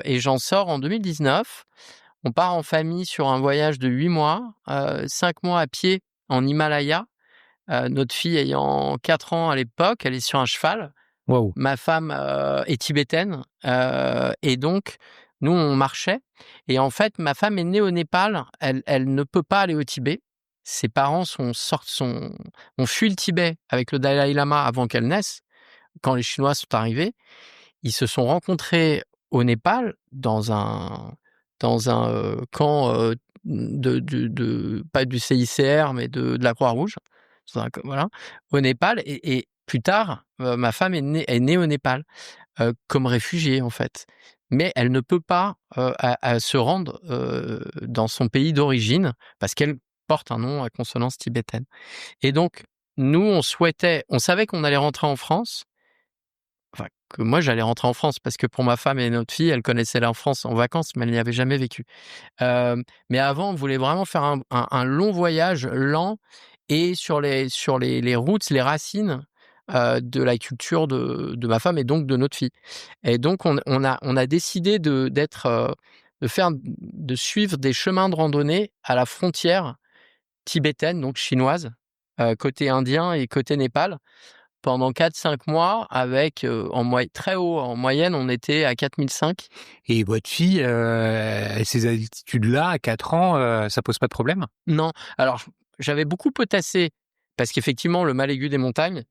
Et j'en sors en 2019. On part en famille sur un voyage de 8 mois, 5 mois à pied en Himalaya. Notre fille ayant 4 ans à l'époque, elle est sur un cheval. Waouh. Ma femme, est tibétaine, et donc nous, on marchait et en fait, ma femme est née au Népal. Elle ne peut pas aller au Tibet. Ses parents ont fui le Tibet avec le Dalai Lama avant qu'elle naisse. Quand les Chinois sont arrivés, ils se sont rencontrés au Népal dans un camp, de pas du CICR, mais de la Croix-Rouge. Voilà, au Népal. Et plus tard, ma femme est née au Népal, comme réfugiée en fait. Mais elle ne peut pas à se rendre dans son pays d'origine parce qu'elle porte un nom à consonance tibétaine. Et donc, nous, on savait qu'on allait rentrer en France, enfin, que moi j'allais rentrer en France parce que pour ma femme et notre fille, elle connaissait la France en vacances, mais elle n'y avait jamais vécu. Mais avant, on voulait vraiment faire un long voyage lent et sur les roots, les racines de la culture de ma femme et donc de notre fille. Et donc on a décidé de suivre des chemins de randonnée à la frontière tibétaine, donc chinoise, côté indien et côté Népal, pendant 4-5 mois avec très haut, en moyenne, on était à 4005. Et votre fille, ces altitudes-là, à 4 ans, ça pose pas de problème? Non, alors j'avais beaucoup potassé parce qu'effectivement, le mal aigu des montagnes.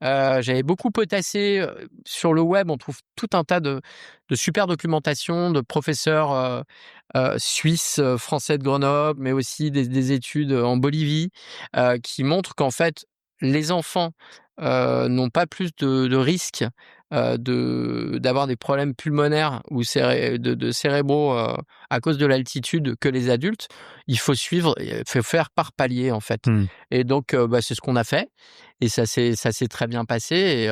J'avais beaucoup potassé, sur le web, on trouve tout un tas de super documentation de professeurs, suisses, français de Grenoble, mais aussi des études, en Bolivie, qui montrent qu'en fait, les enfants, n'ont pas plus de risques, d'avoir des problèmes pulmonaires ou cérébraux, à cause de l'altitude que les adultes. Il faut suivre, il faut faire par palier, en fait. Mmh. Et donc c'est ce qu'on a fait et ça s'est très bien passé.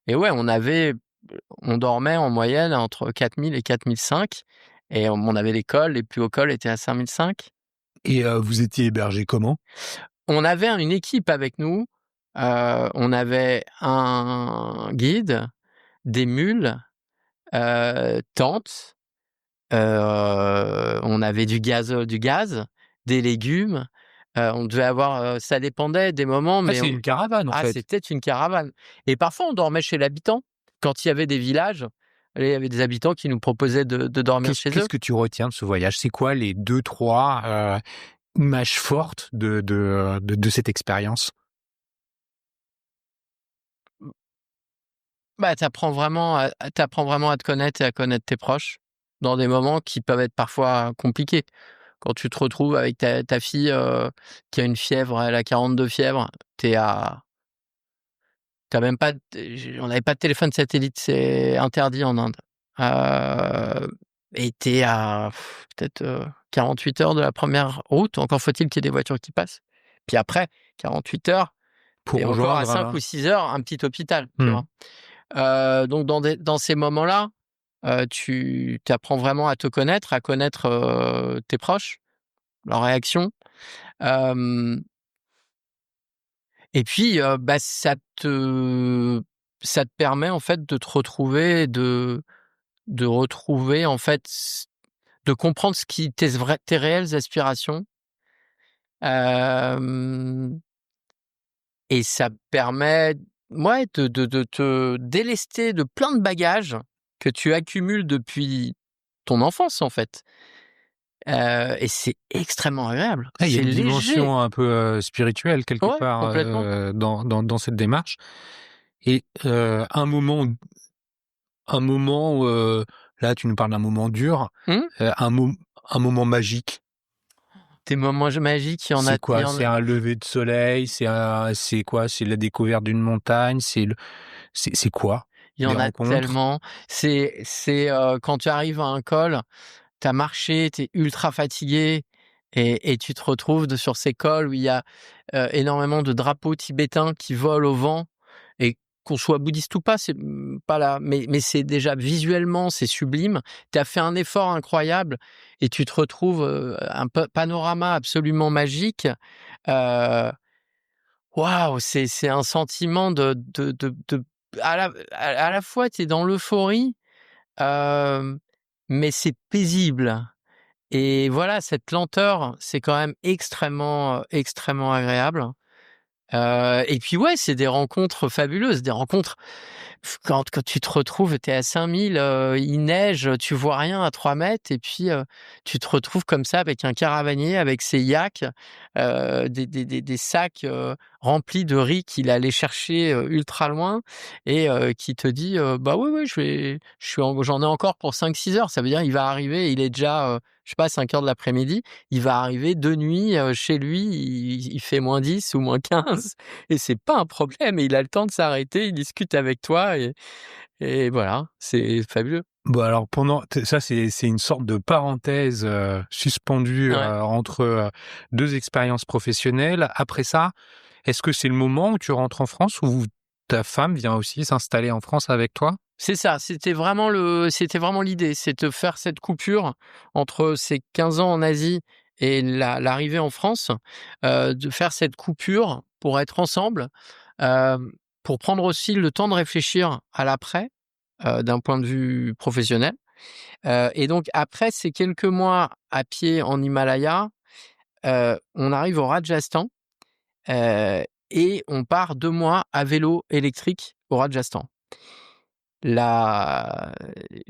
Et ouais, on dormait en moyenne entre 4000 et 4005 et on avait les cols, les plus hauts cols étaient à 5005. Et vous étiez hébergé comment? On avait une équipe avec nous, on avait un guide, des mules, tentes, on avait du gaz, des légumes, on devait avoir, ça dépendait des moments, Ah, mais c'est une caravane, en fait. c'était une caravane. Et parfois on dormait chez l'habitant. Quand il y avait des villages, il y avait des habitants qui nous proposaient de dormir chez eux. Qu'est-ce que tu retiens de ce voyage? C'est quoi les 2-3 images fortes de cette expérience? Bah, t'apprends vraiment à te connaître et à connaître tes proches, dans des moments qui peuvent être parfois compliqués. Quand tu te retrouves avec ta fille, qui a une fièvre, elle a 42 fièvre, tu même pas on n'avait pas de téléphone satellite, c'est interdit en Inde. Et tu à peut-être, 48 heures de la première route, encore faut-il qu'il y ait des voitures qui passent. Puis après 48 heures Pour et encore à rejoindre 5 ou 6 heures, un petit hôpital, tu Mmh. vois? Donc dans ces moments-là, tu apprends vraiment à te connaître, à connaître, tes proches, leurs réactions. Hem Et puis, ça te permet en fait de te retrouver, de retrouver en fait de comprendre ce qui tes réelles aspirations. Hem Et ça permet, ouais, de te délester de plein de bagages que tu accumules depuis ton enfance, en fait. Et c'est extrêmement agréable. Il y a C'est une léger. dimension un peu spirituelle quelque Ouais, part complètement. dans cette démarche. Et un moment où, là, tu nous parles d'un moment dur, Mmh? un moment magique. Des moments magiques, il y en a, C'est quoi? C'est un lever de soleil? C'est quoi? C'est la découverte d'une montagne? C'est quoi? il y Des en a rencontres? tellement. Quand tu arrives à un col, tu as marché, tu es ultra fatigué et tu te retrouves sur ces cols où il y a énormément de drapeaux tibétains qui volent au vent. Et qu'on soit bouddhiste ou pas, c'est pas là, mais c'est déjà visuellement, c'est sublime. Tu as fait un effort incroyable et tu te retrouves un panorama absolument magique. Euh, Waouh, c'est un sentiment à la fois tu es dans l'euphorie, euh, mais c'est paisible. Et voilà, cette lenteur, c'est quand même extrêmement agréable. Et puis ouais, c'est des rencontres fabuleuses, des rencontres quand tu te retrouves, tu es à 5000, il neige, tu vois rien à 3 mètres et puis, tu te retrouves comme ça avec un caravanier, avec ses yaks, des sacs, remplis de riz qu'il allait chercher, ultra loin et qui te dit, «Bah, oui, j'en ai encore pour 5-6 heures». Ça veut dire il va arriver, il est déjà, je sais pas, 5 heures de l'après-midi, il va arriver de nuit, chez lui, il fait -10 ou -15 et c'est pas un problème et il a le temps de s'arrêter, il discute avec toi et voilà, c'est fabuleux. Bon alors ça c'est une sorte de parenthèse, suspendue, Ouais. entre, 2 expériences professionnelles. Après ça, est-ce que c'est le moment où tu rentres en France ou ta femme vient aussi s'installer en France avec toi? C'est ça, c'était vraiment l'idée, c'est de faire cette coupure entre ces 15 ans en Asie et l'arrivée en France, de faire cette coupure pour être ensemble, pour prendre aussi le temps de réfléchir à l'après, d'un point de vue professionnel. Et donc après ces quelques mois à pied en Himalaya, on arrive au Rajasthan, et on part 2 mois à vélo électrique au Rajasthan. Là,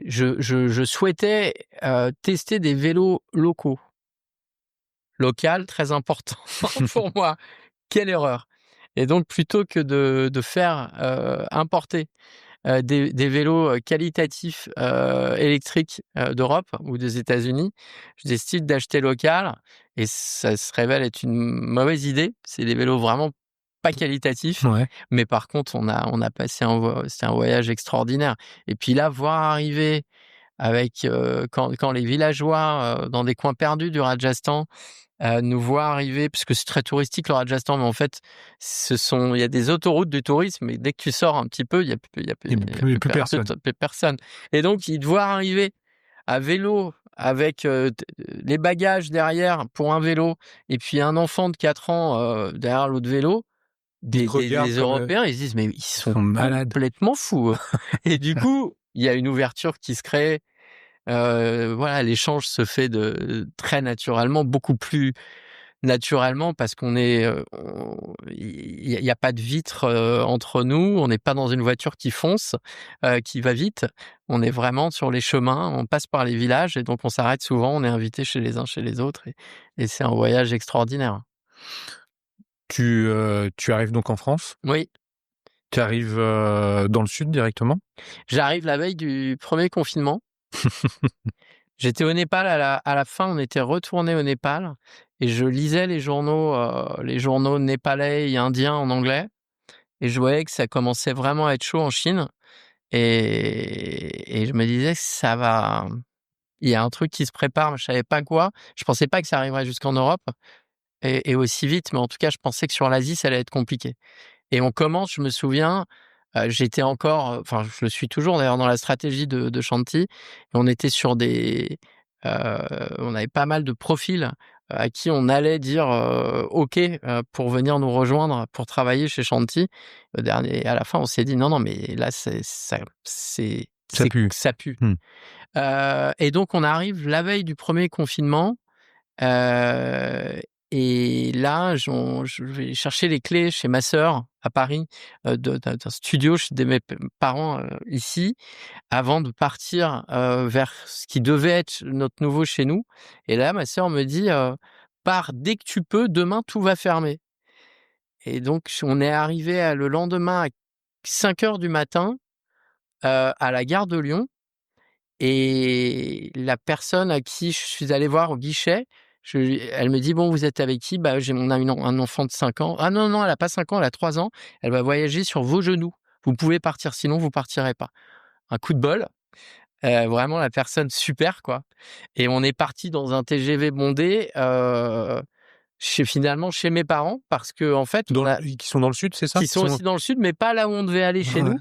je souhaitais, tester des vélos locaux. Local, très important pour moi. Quelle erreur! Et donc plutôt que de faire, importer, des vélos, qualitatifs, électriques, d'Europe ou des États-Unis, je décide d'acheter local et ça se révèle être une mauvaise idée. C'est des vélos vraiment pas qualitatifs, Ouais. mais par contre on a passé c'était un voyage extraordinaire et puis là, voir arriver avec, quand les villageois, dans des coins perdus du Rajasthan, nous voient arriver parce que c'est très touristique le Rajasthan, mais en fait, il y a des autoroutes du tourisme et dès que tu sors un petit peu, il y a Plus personne. plus personne et donc ils te voient arriver à vélo avec, les bagages derrière pour un vélo et puis un enfant de 4 ans, derrière l'autre vélo, Ils te regardent des comme, Européens, ils se disent: «Mais ils ils sont sont malades. complètement fous, eux» et du coup, il y a une ouverture qui se crée. Voilà, l'échange se fait très naturellement, beaucoup plus naturellement parce qu'on est, il y a pas de vitre, entre nous. On n'est pas dans une voiture qui fonce, qui va vite. On est vraiment sur les chemins, on passe par les villages et donc on s'arrête souvent. On est invité chez les uns, chez les autres et c'est un voyage extraordinaire. Tu arrives donc en France? Oui, Tu arrives, dans le sud directement? j'arrive la veille du premier confinement. J'étais au Népal à la fin, on était retourné au Népal et je lisais les journaux népalais et indiens en anglais et je voyais que ça commençait vraiment à être chaud en Chine et je me disais: «Ça va, il y a un truc qui se prépare», mais je savais pas quoi. Je pensais pas que ça arriverait jusqu'en Europe et aussi vite, mais en tout cas, je pensais que sur l'Asie, ça allait être compliqué. Et on commence, je me souviens, j'étais encore, enfin, je le suis toujours d'ailleurs dans la stratégie de Shanti. Et on était sur heu, on avait pas mal de profils, à qui on allait dire, OK, pour venir nous rejoindre pour travailler chez Shanti. À la fin, on s'est dit: «Non, non, mais là, Ça pue. ça pue». Mmh. Et donc on arrive la veille du premier confinement, heu Et là, je vais chercher les clés chez ma sœur à Paris, d'un studio chez mes parents ici, avant de partir vers ce qui devait être notre nouveau chez nous. Et là, ma sœur me dit pars dès que tu peux, demain tout va fermer. Et donc, on est arrivé le lendemain à 5 heures du matin à la gare de Lyon. Et la personne à qui je suis allé voir au guichet, elle me dit bon, vous êtes avec qui? Bah, on a un enfant de 5 ans. Ah non, non, elle a pas 5 ans, elle a 3 ans. Elle va voyager sur vos genoux. Vous pouvez partir, sinon vous partirez pas. Un coup de bol. Vraiment la personne super quoi. Et on est parti dans un TGV bondé finalement chez mes parents parce que en fait Qui sont dans le sud, c'est ça? qui sont aussi dans le sud, mais pas là où on devait aller chez nous.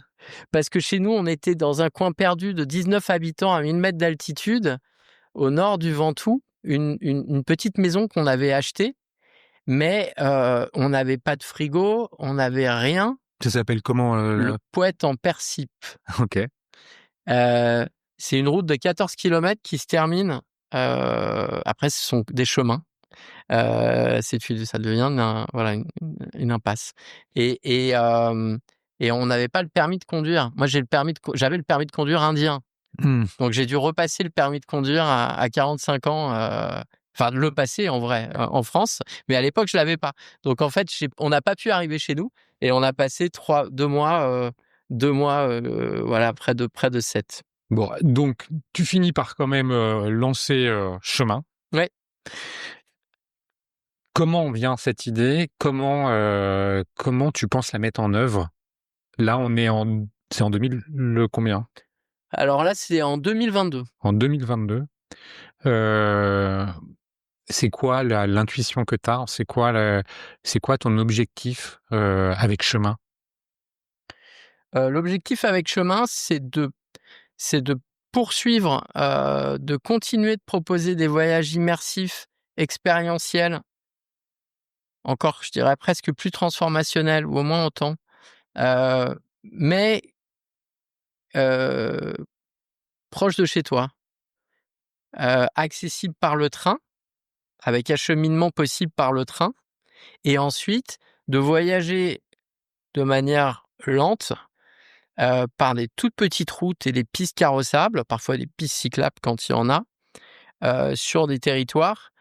Parce que chez nous, on était dans un coin perdu de 19 habitants à 1000 mètres d'altitude, au nord du Ventoux, une petite maison qu'on avait achetée, mais on n'avait pas de frigo, on n'avait rien. Ça s'appelle comment Le Poète en Persip. Ok. C'est une route de 14 kilomètres qui se termine. Après, ce sont des chemins. Ça devient une impasse. Et on n'avait pas le permis de conduire. Moi, j'avais le permis de conduire indien. Donc, j'ai dû repasser le permis de conduire à 45 ans. Enfin, de le passer en vrai en France. Mais à l'époque, je l'avais pas. Donc, en fait, on n'a pas pu arriver chez nous. Et on a passé 2 mois, voilà, près de 7. Bon, donc tu finis par quand même lancer chemin. Ouais. Comment vient cette idée? Comment tu penses la mettre en œuvre? Là, c'est en 2000 le combien? Alors là, c'est en 2022. En 2022. C'est quoi l'intuition que tu as? C'est quoi ton objectif avec chemin? L'objectif avec chemin, c'est de poursuivre, de continuer de proposer des voyages immersifs, expérientiels, encore, je dirais presque plus transformationnels ou au moins autant, mais proche de chez toi, accessible par le train, avec acheminement possible par le train, et ensuite de voyager de manière lente, par des toutes petites routes et des pistes carrossables, parfois des pistes cyclables quand il y en a, sur des territoires,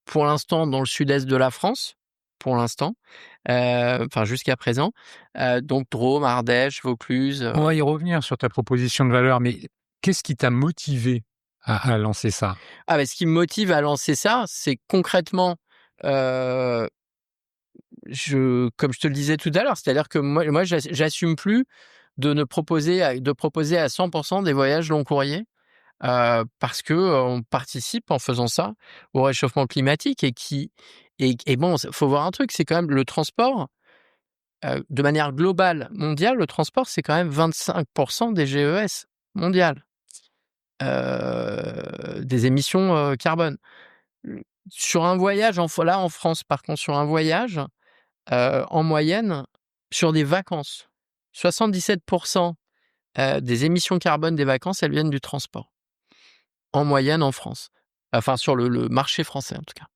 pour l'instant dans le sud-est de la France, pour l'instant, enfin jusqu'à présent, donc Drôme, Ardèche, Vaucluse. On va y revenir sur ta proposition de valeur, mais qu'est-ce qui t'a motivé à lancer ça? Ah bah, ce qui me motive à lancer ça, c'est concrètement, comme je te le disais tout à l'heure, c'est-à-dire que moi j'assume plus de proposer à 100% des voyages long courrier. Parce que on participe en faisant ça au réchauffement climatique et bon, faut voir un truc, c'est quand même le transport, de manière globale, mondiale, le transport, c'est quand même 25% des GES mondiales, des émissions carbone. Sur un voyage, en France, par contre, sur un voyage, en moyenne, sur des vacances, 77% des émissions carbone des vacances, elles viennent du transport. En moyenne en France. Enfin, sur le marché français, en tout cas.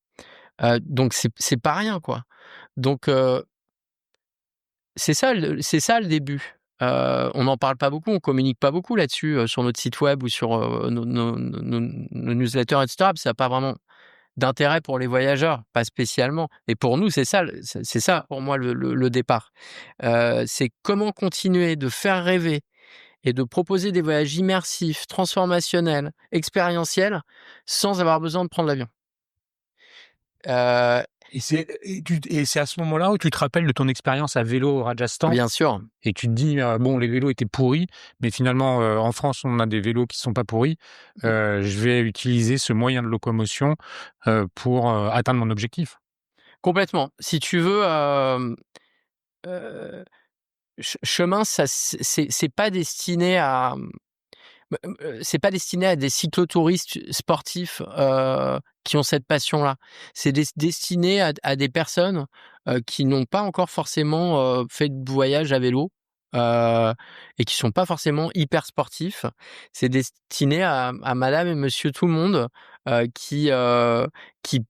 Donc c'est pas rien, quoi. Donc c'est ça le début. On n'en parle pas beaucoup, on communique pas beaucoup là-dessus, sur notre site web ou sur, nos newsletters et cetera, parce que ça a pas vraiment d'intérêt pour les voyageurs, pas spécialement. Et pour nous, c'est ça pour moi le départ. C'est comment continuer de faire rêver et de proposer des voyages immersifs, transformationnels, expérientiels, sans avoir besoin de prendre l'avion. Et c'est à ce moment-là où tu te rappelles de ton expérience à vélo au Rajasthan? Bien sûr. Et tu te dis, bon, les vélos étaient pourris, mais finalement, en France, on a des vélos qui sont pas pourris. Je vais utiliser ce moyen de locomotion pour atteindre mon objectif. Complètement. Si tu veux, chemin, ça, c'est pas destiné à, c'est pas destiné à des cyclotouristes sportifs qui ont cette passion-là. C'est destiné à des personnes qui n'ont pas encore forcément fait de voyage à vélo et qui sont pas forcément hyper sportifs. C'est destiné à madame et monsieur tout le monde, qui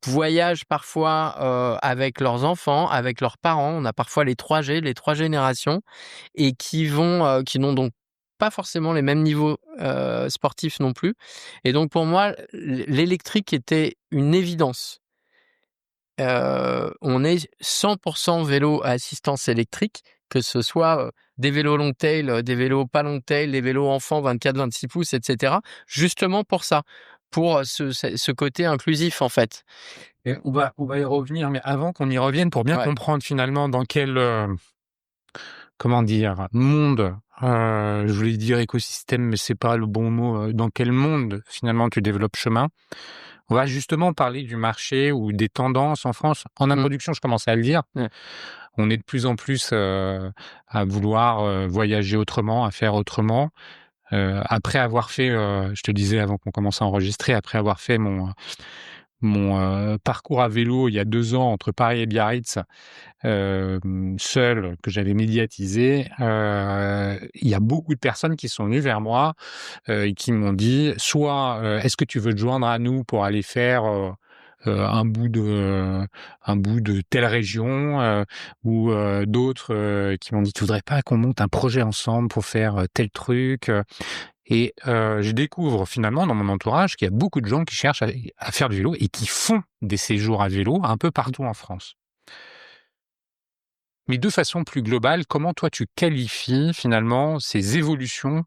voyagent parfois, avec leurs enfants, avec leurs parents. On a parfois les 3G, les 3 générations et qui n'ont donc pas forcément les mêmes niveaux, sportifs non plus et donc pour moi, l'électrique était une évidence. On est 100 vélo à assistance électrique, que ce soit, des vélos long tail, des vélos pas long tail, des vélos enfants 24-26 pouces et cetera, justement pour ça, pour, ce côté inclusif, en fait. Et on va y revenir, mais avant qu'on y revienne, pour bien Ouais. comprendre finalement dans quel, comment dire? Monde, je voulais dire écosystème, mais c'est pas le bon mot, dans quel monde finalement tu développes chemin. On va justement parler du marché ou des tendances en France. En introduction, je commençais à le dire. Ouais. On est de plus en plus, à vouloir, voyager autrement, à faire autrement. Après avoir fait, je te disais avant qu'on commence à enregistrer, après avoir fait mon parcours à vélo il y a 2 ans entre Paris et Biarritz, seul, que j'avais médiatisé, il y a beaucoup de personnes qui sont venues vers moi, et qui m'ont dit soit, «Est-ce que tu veux te joindre à nous pour aller faire, un bout de telle région», ou d'autres, qui m'ont dit: «Tu voudrais pas qu'on monte un projet ensemble pour faire, tel truc?» Et je découvre finalement dans mon entourage qu'il y a beaucoup de gens qui cherchent à faire du vélo et qui font des séjours à vélo un peu partout en France. Mais de façon plus globale, comment toi tu qualifies finalement ces évolutions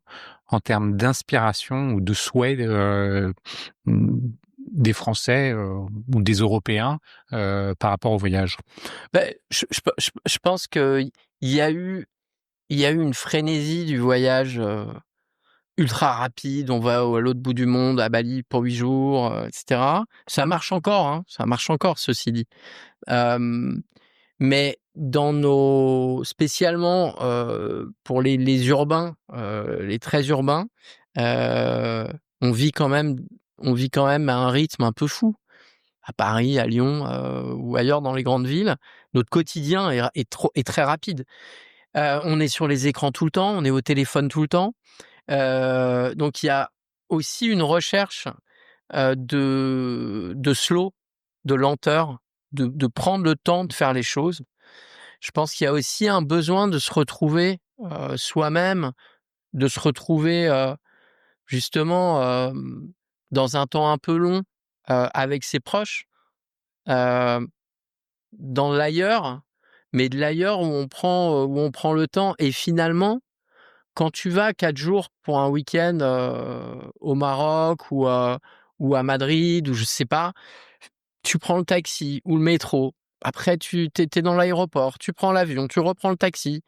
en termes d'inspiration ou de souhait, mmh, des Français, ou des Européens, par rapport au voyage? Beh, je pense qu'il y a eu une frénésie du voyage, ultra rapide. On va à l'autre bout du monde, à Bali pour 8 jours, et cetera. Ça marche encore, hein, ça marche encore, ceci dit. Mais dans spécialement, pour les urbains, les très urbains, heu, on vit quand même à un rythme un peu fou. À Paris, à Lyon, ou ailleurs dans les grandes villes, notre quotidien est très rapide. On est sur les écrans tout le temps, on est au téléphone tout le temps. Donc il y a aussi une recherche, de slow, de lenteur, de prendre le temps de faire les choses. Je pense qu'il y a aussi un besoin de se retrouver, soi-même, de se retrouver, justement, dans un temps un peu long, avec ses proches, heu, dans l'ailleurs, mais de l'ailleurs où on prend le temps et finalement, quand tu vas 4 jours pour un week-end, au Maroc ou à Madrid ou je sais pas, tu prends le taxi ou le métro. Après tu es dans l'aéroport, tu prends l'avion, tu reprends le taxi.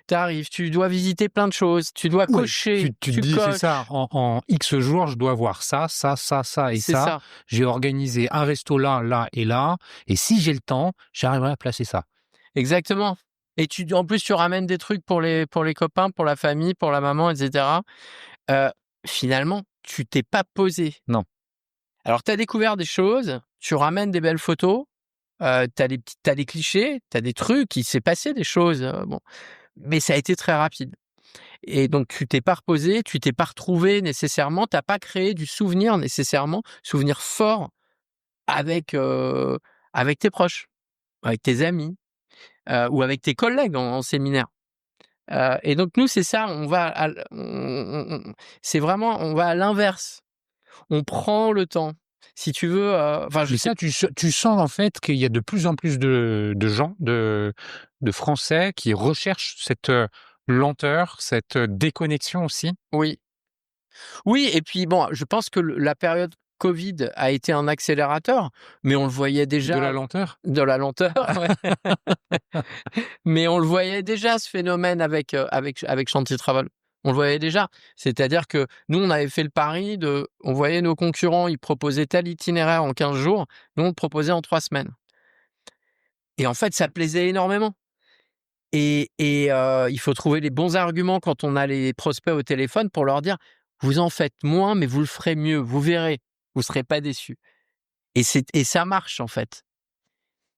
Tu arrives, tu dois visiter plein de choses, tu dois Oui, cocher, tu te tu dis: «C'est ça, coches. en X jours, je dois voir ça, ça, ça, ça et C'est ça. ça, J'ai organisé un resto là, là et là et si j'ai le temps, j'arriverai à placer ça». exactement et en plus, tu ramènes des trucs pour les copains, pour la famille, pour la maman et cetera. Heu, Finalement, tu t'es pas posé. Non. Alors tu as découvert des choses, tu ramènes des belles photos, tu as des clichés, tu as des trucs, il s'est passé des choses, bon, mais ça a été très rapide et donc tu t'es pas reposé, tu t'es pas retrouvé nécessairement, tu as pas créé du souvenir nécessairement, souvenir fort avec, avec tes proches, avec tes amis, ou avec tes collègues en séminaire. Et donc nous, c'est ça, on va à l c'est vraiment on va à l'inverse. On prend le temps. Si tu veux, enfin je Mais sais ça, tu sens en fait qu'il y a de plus en plus de gens, de Français qui recherchent cette, lenteur, cette, déconnexion aussi? oui. Oui et puis bon, je pense que la période covid a été un accélérateur, mais on le voyait De la déjà lenteur? de la lenteur, ouais. Mais on le voyait déjà ce phénomène avec Chantier Travel. On le voyait déjà. C'est-à-dire que nous, on avait fait le pari on voyait nos concurrents, ils proposaient tel itinéraire en 15 jours, nous on le proposait en 3 semaines. Et en fait, ça plaisait énormément. Il faut trouver les bons arguments quand on a les prospects au téléphone pour leur dire: «Vous en faites moins, mais vous le ferez mieux, vous verrez, vous serez pas déçus» et ça marche en fait.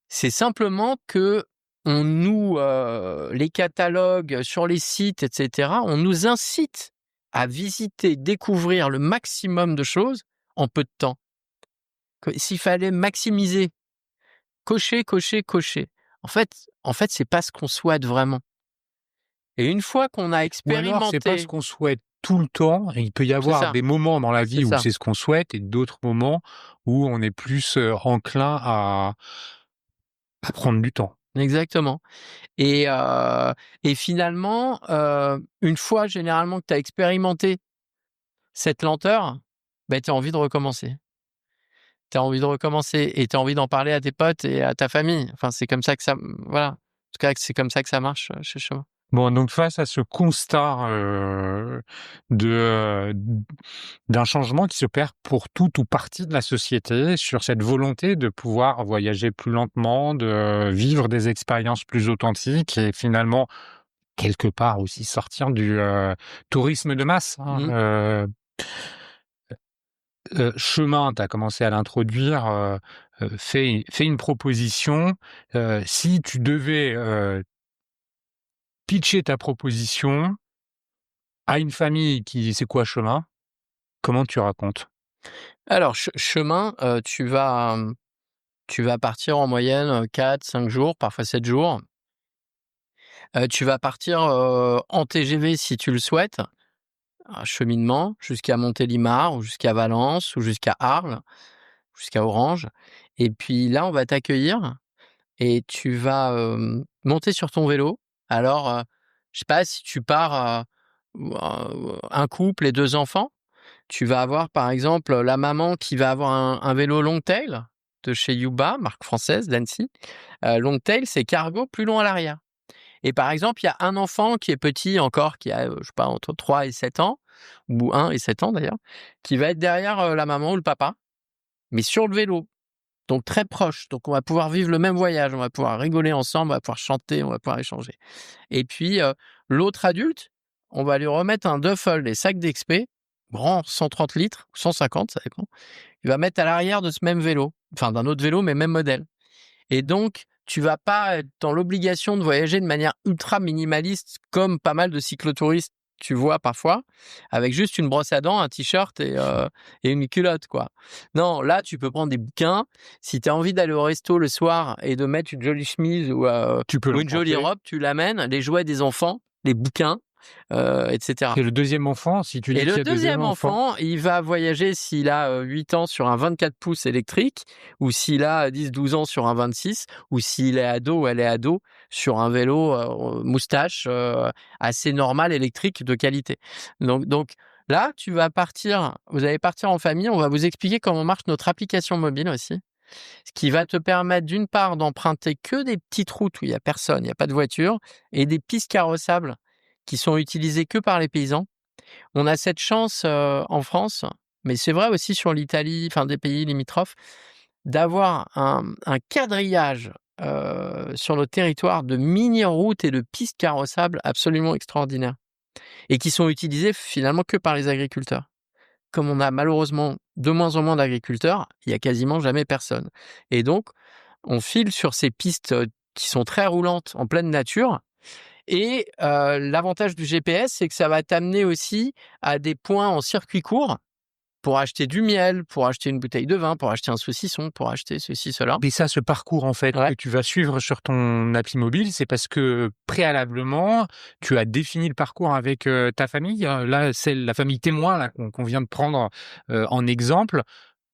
C'est simplement que les catalogues sur les sites, etc., on nous incite à visiter, découvrir le maximum de choses en peu de temps. S'il fallait maximiser, cocher. En fait, c'est pas ce qu'on souhaite vraiment. Et une fois qu'on a Ou alors, c'est pas ce expérimenté, qu'on souhaite tout le temps. Et il peut y avoir ça. des moments dans la vie C'est où ça. c'est ce qu'on souhaite et d'autres moments où on est plus enclin à prendre du temps. Exactement. Et finalement, une fois généralement que tu as expérimenté cette lenteur, ben, tu as envie de recommencer. Tu as envie de recommencer et tu as envie d'en parler à tes potes et à ta famille. Enfin, c'est comme ça que ça, voilà. En tout cas, c'est comme ça que ça marche chez Chemin. Bon, donc face à ce constat de d'un changement qui s'opère pour toute ou partie de la société, sur cette volonté de pouvoir voyager plus lentement, de vivre des expériences plus authentiques et finalement, quelque part aussi sortir du tourisme de masse, hein. Chemin, tu as commencé à l'introduire, fais une proposition. Si tu devais pitcher ta proposition à une famille qui c'est quoi Chemin? Comment tu racontes? Alors, Chemin, tu vas partir en moyenne 4-5 jours, parfois 7 jours. Tu vas partir en TGV si tu le souhaites, un cheminement jusqu'à Montélimar ou jusqu'à Valence ou jusqu'à Arles, jusqu'à Orange. Et puis là, on va t'accueillir et tu vas monter sur ton vélo. Alors, je sais pas si tu pars un couple et 2 enfants. Tu vas avoir par exemple la maman qui va avoir un vélo Longtail de chez Yuba, marque française d'Annecy. Longtail, c'est cargo plus long à l'arrière. Et par exemple, il y a un enfant qui est petit encore, qui a, je sais pas, entre 3 et 7 ans, ou 1 et 7 ans d'ailleurs, qui va être derrière la maman ou le papa, mais sur le vélo. Donc très proche. Donc on va pouvoir vivre le même voyage, on va pouvoir rigoler ensemble, on va pouvoir chanter, on va pouvoir échanger. Et puis l'autre adulte, on va lui remettre un duffel, des sacs d'expé, grand 130 litres, 150, ça dépend. Il va mettre à l'arrière de ce même vélo, enfin d'un autre vélo, mais même modèle. Et donc, tu vas pas être dans l'obligation de voyager de manière ultra minimaliste, comme pas mal de cyclotouristes, tu vois parfois, avec juste une brosse à dents, un t-shirt et une culotte, quoi. Non, là, tu peux prendre des bouquins. Si tu as envie d'aller au resto le soir et de mettre une jolie chemise ou Tu peux une jolie l'emporter. robe, tu l'amènes, les jouets des enfants, les bouquins, etc. Et le deuxième enfant, si tu dis Et qu'il y le a deuxième deuxième enfant, enfant, il va voyager s'il a 8 ans sur un 24 pouces électrique, ou s'il a 10-12 ans sur un 26, ou s'il est ado ou elle est ado sur un vélo moustache assez normal électrique de qualité. Donc là, vous allez partir en famille, on va vous expliquer comment marche notre application mobile aussi, ce qui va te permettre d'une part d'emprunter que des petites routes où il n'y a personne, il n'y a pas de voiture, et des pistes carrossables qui sont utilisées que par les paysans. On a cette chance en France, mais c'est vrai aussi sur l'Italie, enfin des pays limitrophes, d'avoir un quadrillage sur notre territoire de mini-routes et de pistes carrossables absolument extraordinaires et qui sont utilisées finalement que par les agriculteurs. Comme on a malheureusement de moins en moins d'agriculteurs, il y a quasiment jamais personne. Et donc, on file sur ces pistes qui sont très roulantes en pleine nature. Et l'avantage du GPS, c'est que ça va t'amener aussi à des points en circuit court pour acheter du miel, pour acheter une bouteille de vin, pour acheter un saucisson, pour acheter ceci, cela. mais ça, ce parcours en fait Ouais. que tu vas suivre sur ton appli mobile, c'est parce que préalablement, tu as défini le parcours avec ta famille. Là, c'est la famille témoin là, qu'on vient de prendre en exemple.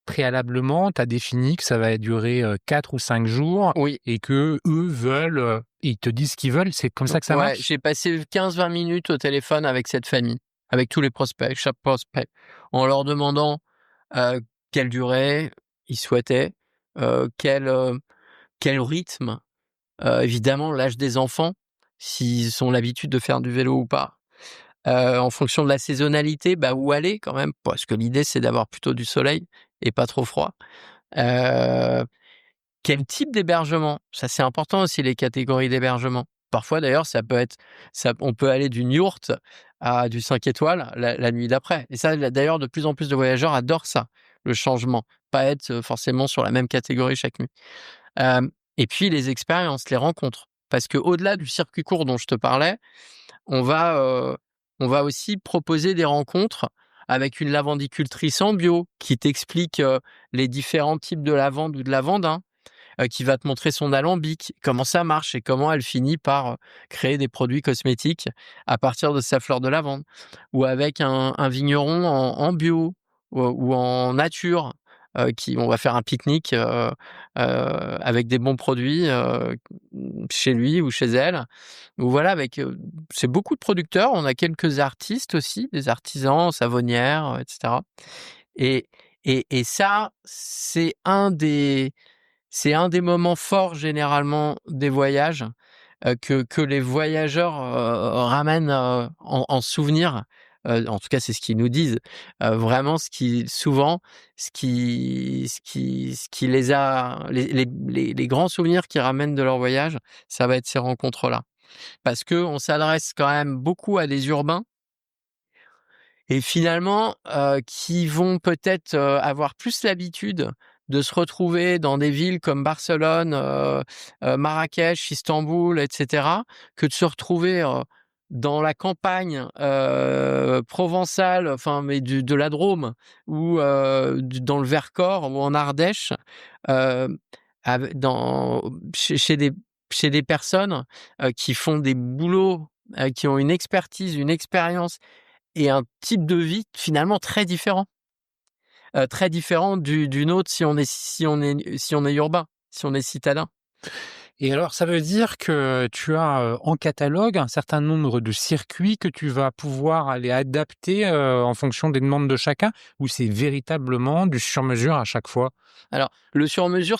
Préalablement, tu as défini que ça va durer 4 ou 5 jours Oui. et que eux veulent, ils te disent ce qu'ils veulent. C'est comme ça que ça Ouais, marche? j'ai passé 15-20 minutes au téléphone avec cette famille, avec tous les prospects, chaque prospect, en leur demandant quelle durée ils souhaitaient, quel rythme, évidemment l'âge des enfants, s'ils ont l'habitude de faire du vélo ou pas. En fonction de la saisonnalité, où aller quand même, parce que l'idée c'est d'avoir plutôt du soleil et pas trop froid. Heu, Quel type d'hébergement? Ça c'est important aussi les catégories d'hébergement. Parfois d'ailleurs on peut aller d'une yourte à du 5 étoiles la nuit d'après. Et ça d'ailleurs de plus en plus de voyageurs adorent ça, le changement, pas être forcément sur la même catégorie chaque nuit. Et puis les expériences, les rencontres. Parce qu'au-delà du circuit court dont je te parlais, on va aussi proposer des rencontres avec une lavandicultrice en bio qui t'explique les différents types de lavande ou de lavandin, qui va te montrer son alambic, comment ça marche et comment elle finit par créer des produits cosmétiques à partir de sa fleur de lavande. Ou avec un vigneron en bio ou en nature, on va faire un pique-nique avec des bons produits chez lui ou chez elle. Ou voilà, c'est beaucoup de producteurs. On a quelques artistes aussi, des artisans, savonnières, etc. Et ça, c'est un des moments forts généralement des voyages que les voyageurs ramènent en souvenir. En tout cas, c'est ce qu'ils nous disent. Vraiment, ce qui les grands souvenirs qu'ils ramènent de leur voyage, ça va être ces rencontres-là. Parce que on s'adresse quand même beaucoup à des urbains et finalement, qui vont peut-être avoir plus l'habitude de se retrouver dans des villes comme Barcelone, Marrakech, Istanbul, etc., que de se retrouver dans la campagne provençale, enfin, mais de la Drôme, ou dans le Vercors ou en Ardèche, chez des personnes qui font des boulots, qui ont une expertise, une expérience et un type de vie finalement très différent d'une autre si on est urbain, si on est citadin. Et alors, ça veut dire que tu as en catalogue un certain nombre de circuits que tu vas pouvoir aller adapter en fonction des demandes de chacun, ou c'est véritablement du sur-mesure à chaque fois? Alors, le sur-mesure,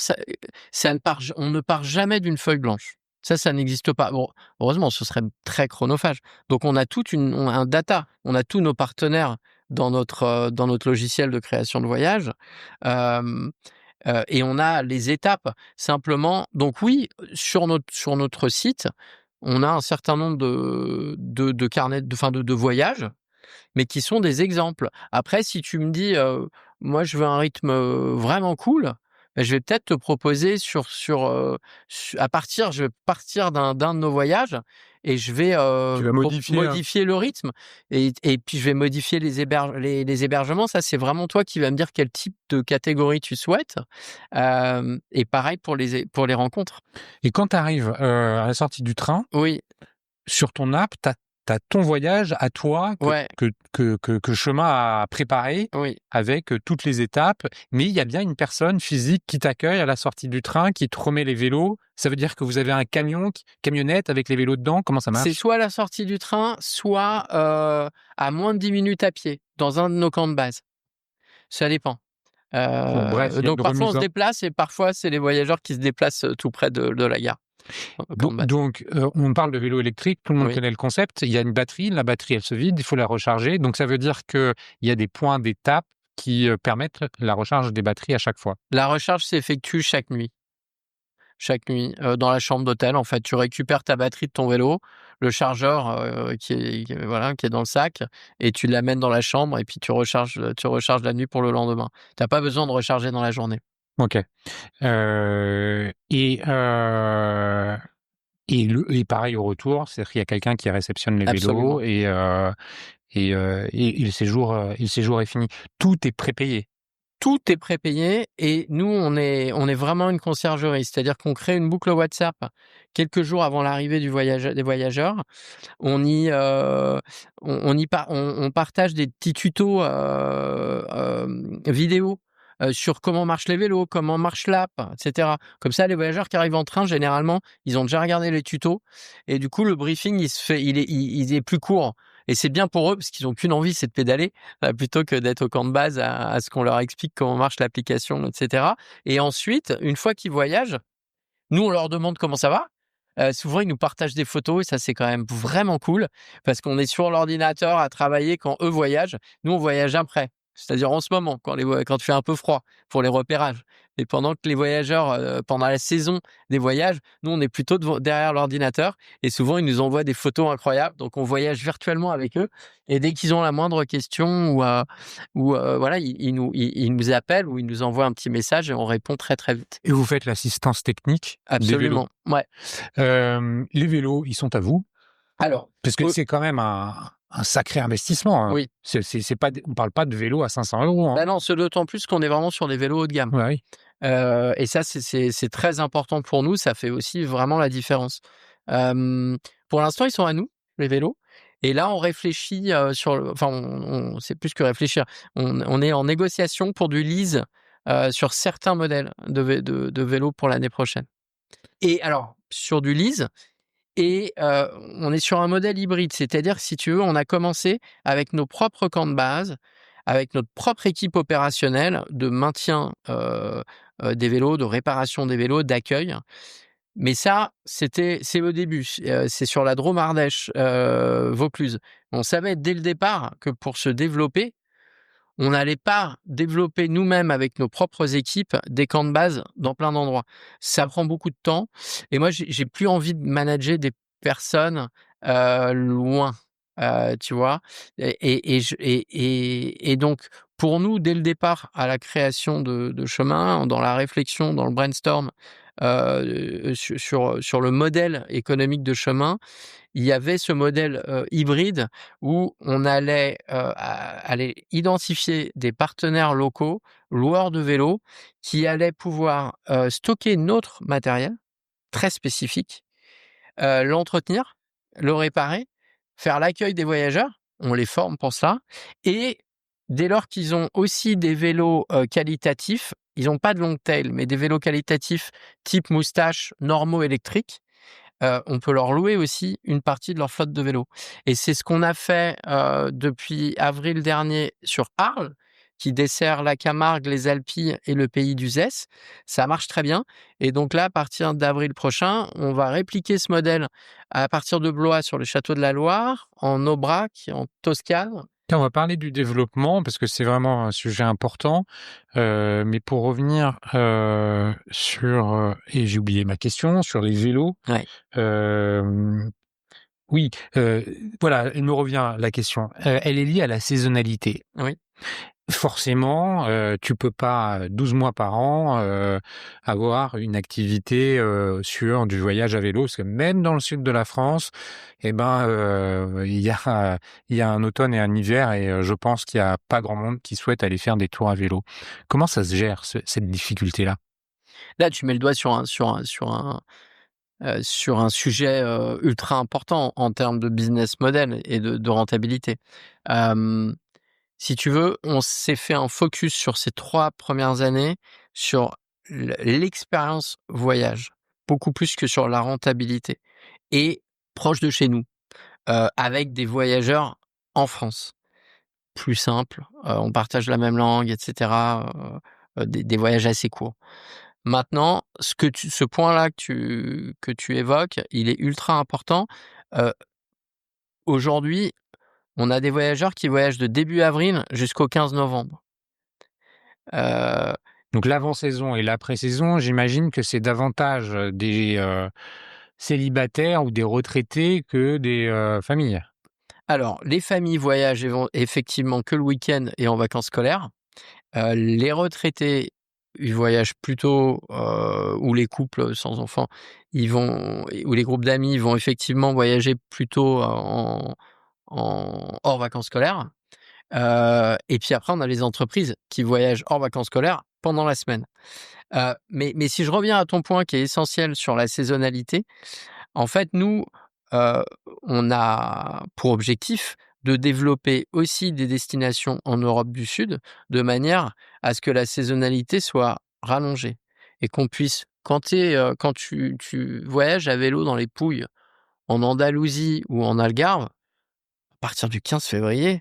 on ne part jamais d'une feuille blanche. Ça n'existe pas. Bon, heureusement, ce serait très chronophage. Donc, on a un data, on a tous nos partenaires dans notre logiciel de création de voyage. Et on a les étapes simplement. Donc oui, sur notre site, on a un certain nombre de carnets de voyages, mais qui sont des exemples. Après, si tu me dis, moi je veux un rythme vraiment cool, ben, je vais peut-être te proposer je vais partir d'un de nos voyages et je vais Tu vas modifier le rythme et puis je vais modifier les hébergements. Ça, c'est vraiment toi qui vas me dire quel type de catégorie tu souhaites. Et pareil pour les rencontres. Et quand tu arrives à la sortie du train, Oui, sur ton app, tu as ton voyage à toi ouais, que Chemin a préparé oui. avec toutes les étapes, mais il y a bien une personne physique qui t'accueille à la sortie du train, qui te remet les vélos. Ça veut dire que vous avez un camionnette avec les vélos dedans? Comment ça marche? C'est soit à la sortie du train, soit à moins de 10 minutes à pied, dans un de nos camps de base. Ça dépend. Bon, bref, il y a Donc une parfois on remise se en... déplace et parfois c'est les voyageurs qui se déplacent tout près de la gare. Au camp de base. Donc, on parle de vélo électrique, tout le monde Oui. connaît le concept. Il y a une batterie, la batterie, elle se vide, il faut la recharger. Donc, ça veut dire qu'il y a des points d'étape qui permettent la recharge des batteries à chaque fois. La recharge s'effectue chaque nuit. Dans la chambre d'hôtel, en fait, tu récupères ta batterie de ton vélo, le chargeur qui est dans le sac, et tu l'amènes dans la chambre et puis tu recharges la nuit pour le lendemain. T'as pas besoin de recharger dans la journée. Ok. Et pareil au retour, c'est-à-dire qu'il y a quelqu'un qui réceptionne les Absolument. vélos et le séjour est fini. Tout est prépayé. Tout est prépayé et nous, on est vraiment une conciergerie. C'est-à-dire qu'on crée une boucle WhatsApp quelques jours avant l'arrivée des voyageurs. On partage des petits tutos vidéo sur comment marchent les vélos, comment marche l'app, etc. Comme ça, les voyageurs qui arrivent en train, généralement, ils ont déjà regardé les tutos et du coup, le briefing, il est plus court. Et c'est bien pour eux parce qu'ils n'ont qu'une envie, c'est de pédaler, plutôt que d'être au camp de base à ce qu'on leur explique comment marche l'application, etc. Et ensuite, une fois qu'ils voyagent, nous, on leur demande comment ça va. Souvent, ils nous partagent des photos et ça, c'est quand même vraiment cool parce qu'on est sur l'ordinateur à travailler quand eux voyagent. Nous, on voyage après, c'est-à-dire en ce moment, quand il fait un peu froid pour les repérages. Et pendant que les voyageurs, pendant la saison des voyages, nous, on est plutôt derrière l'ordinateur. Et souvent, ils nous envoient des photos incroyables. Donc, on voyage virtuellement avec eux. Et dès qu'ils ont la moindre question voilà, ils nous appellent ou ils nous envoient un petit message et on répond très, très vite. Et vous faites l'assistance technique des vélos. Absolument. Ouais. Les vélos, ils sont à vous? Alors, Parce que c'est quand même un sacré investissement. Hein. Oui. C'est pas, on parle pas de vélo à 500 €. Hein. Bah non, c'est d'autant plus qu'on est vraiment sur des vélos haut de gamme. Ouais, oui. Et ça, c'est très important pour nous. Ça fait aussi vraiment la différence. Pour l'instant, ils sont à nous, les vélos. Et là, on réfléchit c'est plus que réfléchir. On est en négociation pour du lease sur certains modèles de vélos pour l'année prochaine. Et alors, sur du lease, on est sur un modèle hybride. C'est-à-dire, si tu veux, on a commencé avec nos propres camps de base, avec notre propre équipe opérationnelle de maintien des vélos, de réparation des vélos, d'accueil. Mais ça, c'est au début. C'est sur la Drôme Ardèche, Vaucluse. On savait dès le départ que pour se développer, on n'allait pas développer nous-mêmes avec nos propres équipes des camps de base dans plein d'endroits. Ça prend beaucoup de temps. Et moi, j'ai plus envie de manager des personnes loin, tu vois. Et donc, pour nous, dès le départ, à la création de chemin, dans la réflexion, dans le brainstorm sur le modèle économique de chemin, il y avait ce modèle hybride où on allait aller identifier des partenaires locaux, loueurs de vélos, qui allaient pouvoir stocker notre matériel très spécifique, l'entretenir, le réparer, faire l'accueil des voyageurs, on les forme pour ça, et dès lors qu'ils ont aussi des vélos qualitatifs, ils n'ont pas de long tail, mais des vélos qualitatifs type moustache, normaux électriques, on peut leur louer aussi une partie de leur flotte de vélos. Et c'est ce qu'on a fait depuis avril dernier sur Arles, qui dessert la Camargue, les Alpilles et le pays d'Uzès. Ça marche très bien. Et donc là, à partir d'avril prochain, on va répliquer ce modèle à partir de Blois sur le château de la Loire, en Aubrac, en Toscane. Tiens, on va parler du développement parce que c'est vraiment un sujet important. Mais pour revenir sur et j'ai oublié ma question sur les vélos. Ouais. Oui, voilà, il me revient la question. Elle est liée à la saisonnalité. Oui. Forcément, tu peux pas 12 mois par an avoir une activité sur du voyage à vélo, parce que même dans le sud de la France, il y a un automne et un hiver, et je pense qu'il y a pas grand monde qui souhaite aller faire des tours à vélo. Comment ça se gère cette difficulté-là? Là, tu mets le doigt sur un sujet ultra important en termes de business model et de rentabilité. Si tu veux, on s'est fait un focus sur ces 3 premières années sur l'expérience voyage, beaucoup plus que sur la rentabilité et proche de chez nous, avec des voyageurs en France. Plus simple, on partage la même langue et cetera, des voyages assez courts. Maintenant, ce point-là que tu évoques, il est ultra important. Aujourd'hui, on a des voyageurs qui voyagent de début avril jusqu'au 15 novembre. Donc l'avant-saison et l'après-saison, j'imagine que c'est davantage des célibataires ou des retraités que des familles. Alors, les familles voyagent effectivement que le week-end et en vacances scolaires. Les retraités, ils voyagent plutôt, ou les couples sans enfants, ou les groupes d'amis, ils vont effectivement voyager plutôt en hors vacances scolaires. Et puis après, on a les entreprises qui voyagent hors vacances scolaires pendant la semaine. Mais si je reviens à ton point qui est essentiel sur la saisonnalité, en fait, nous, on a pour objectif de développer aussi des destinations en Europe du Sud, de manière à ce que la saisonnalité soit rallongée et qu'on puisse, quand tu voyages à vélo dans les Pouilles, en Andalousie ou en Algarve, à partir du 15 février,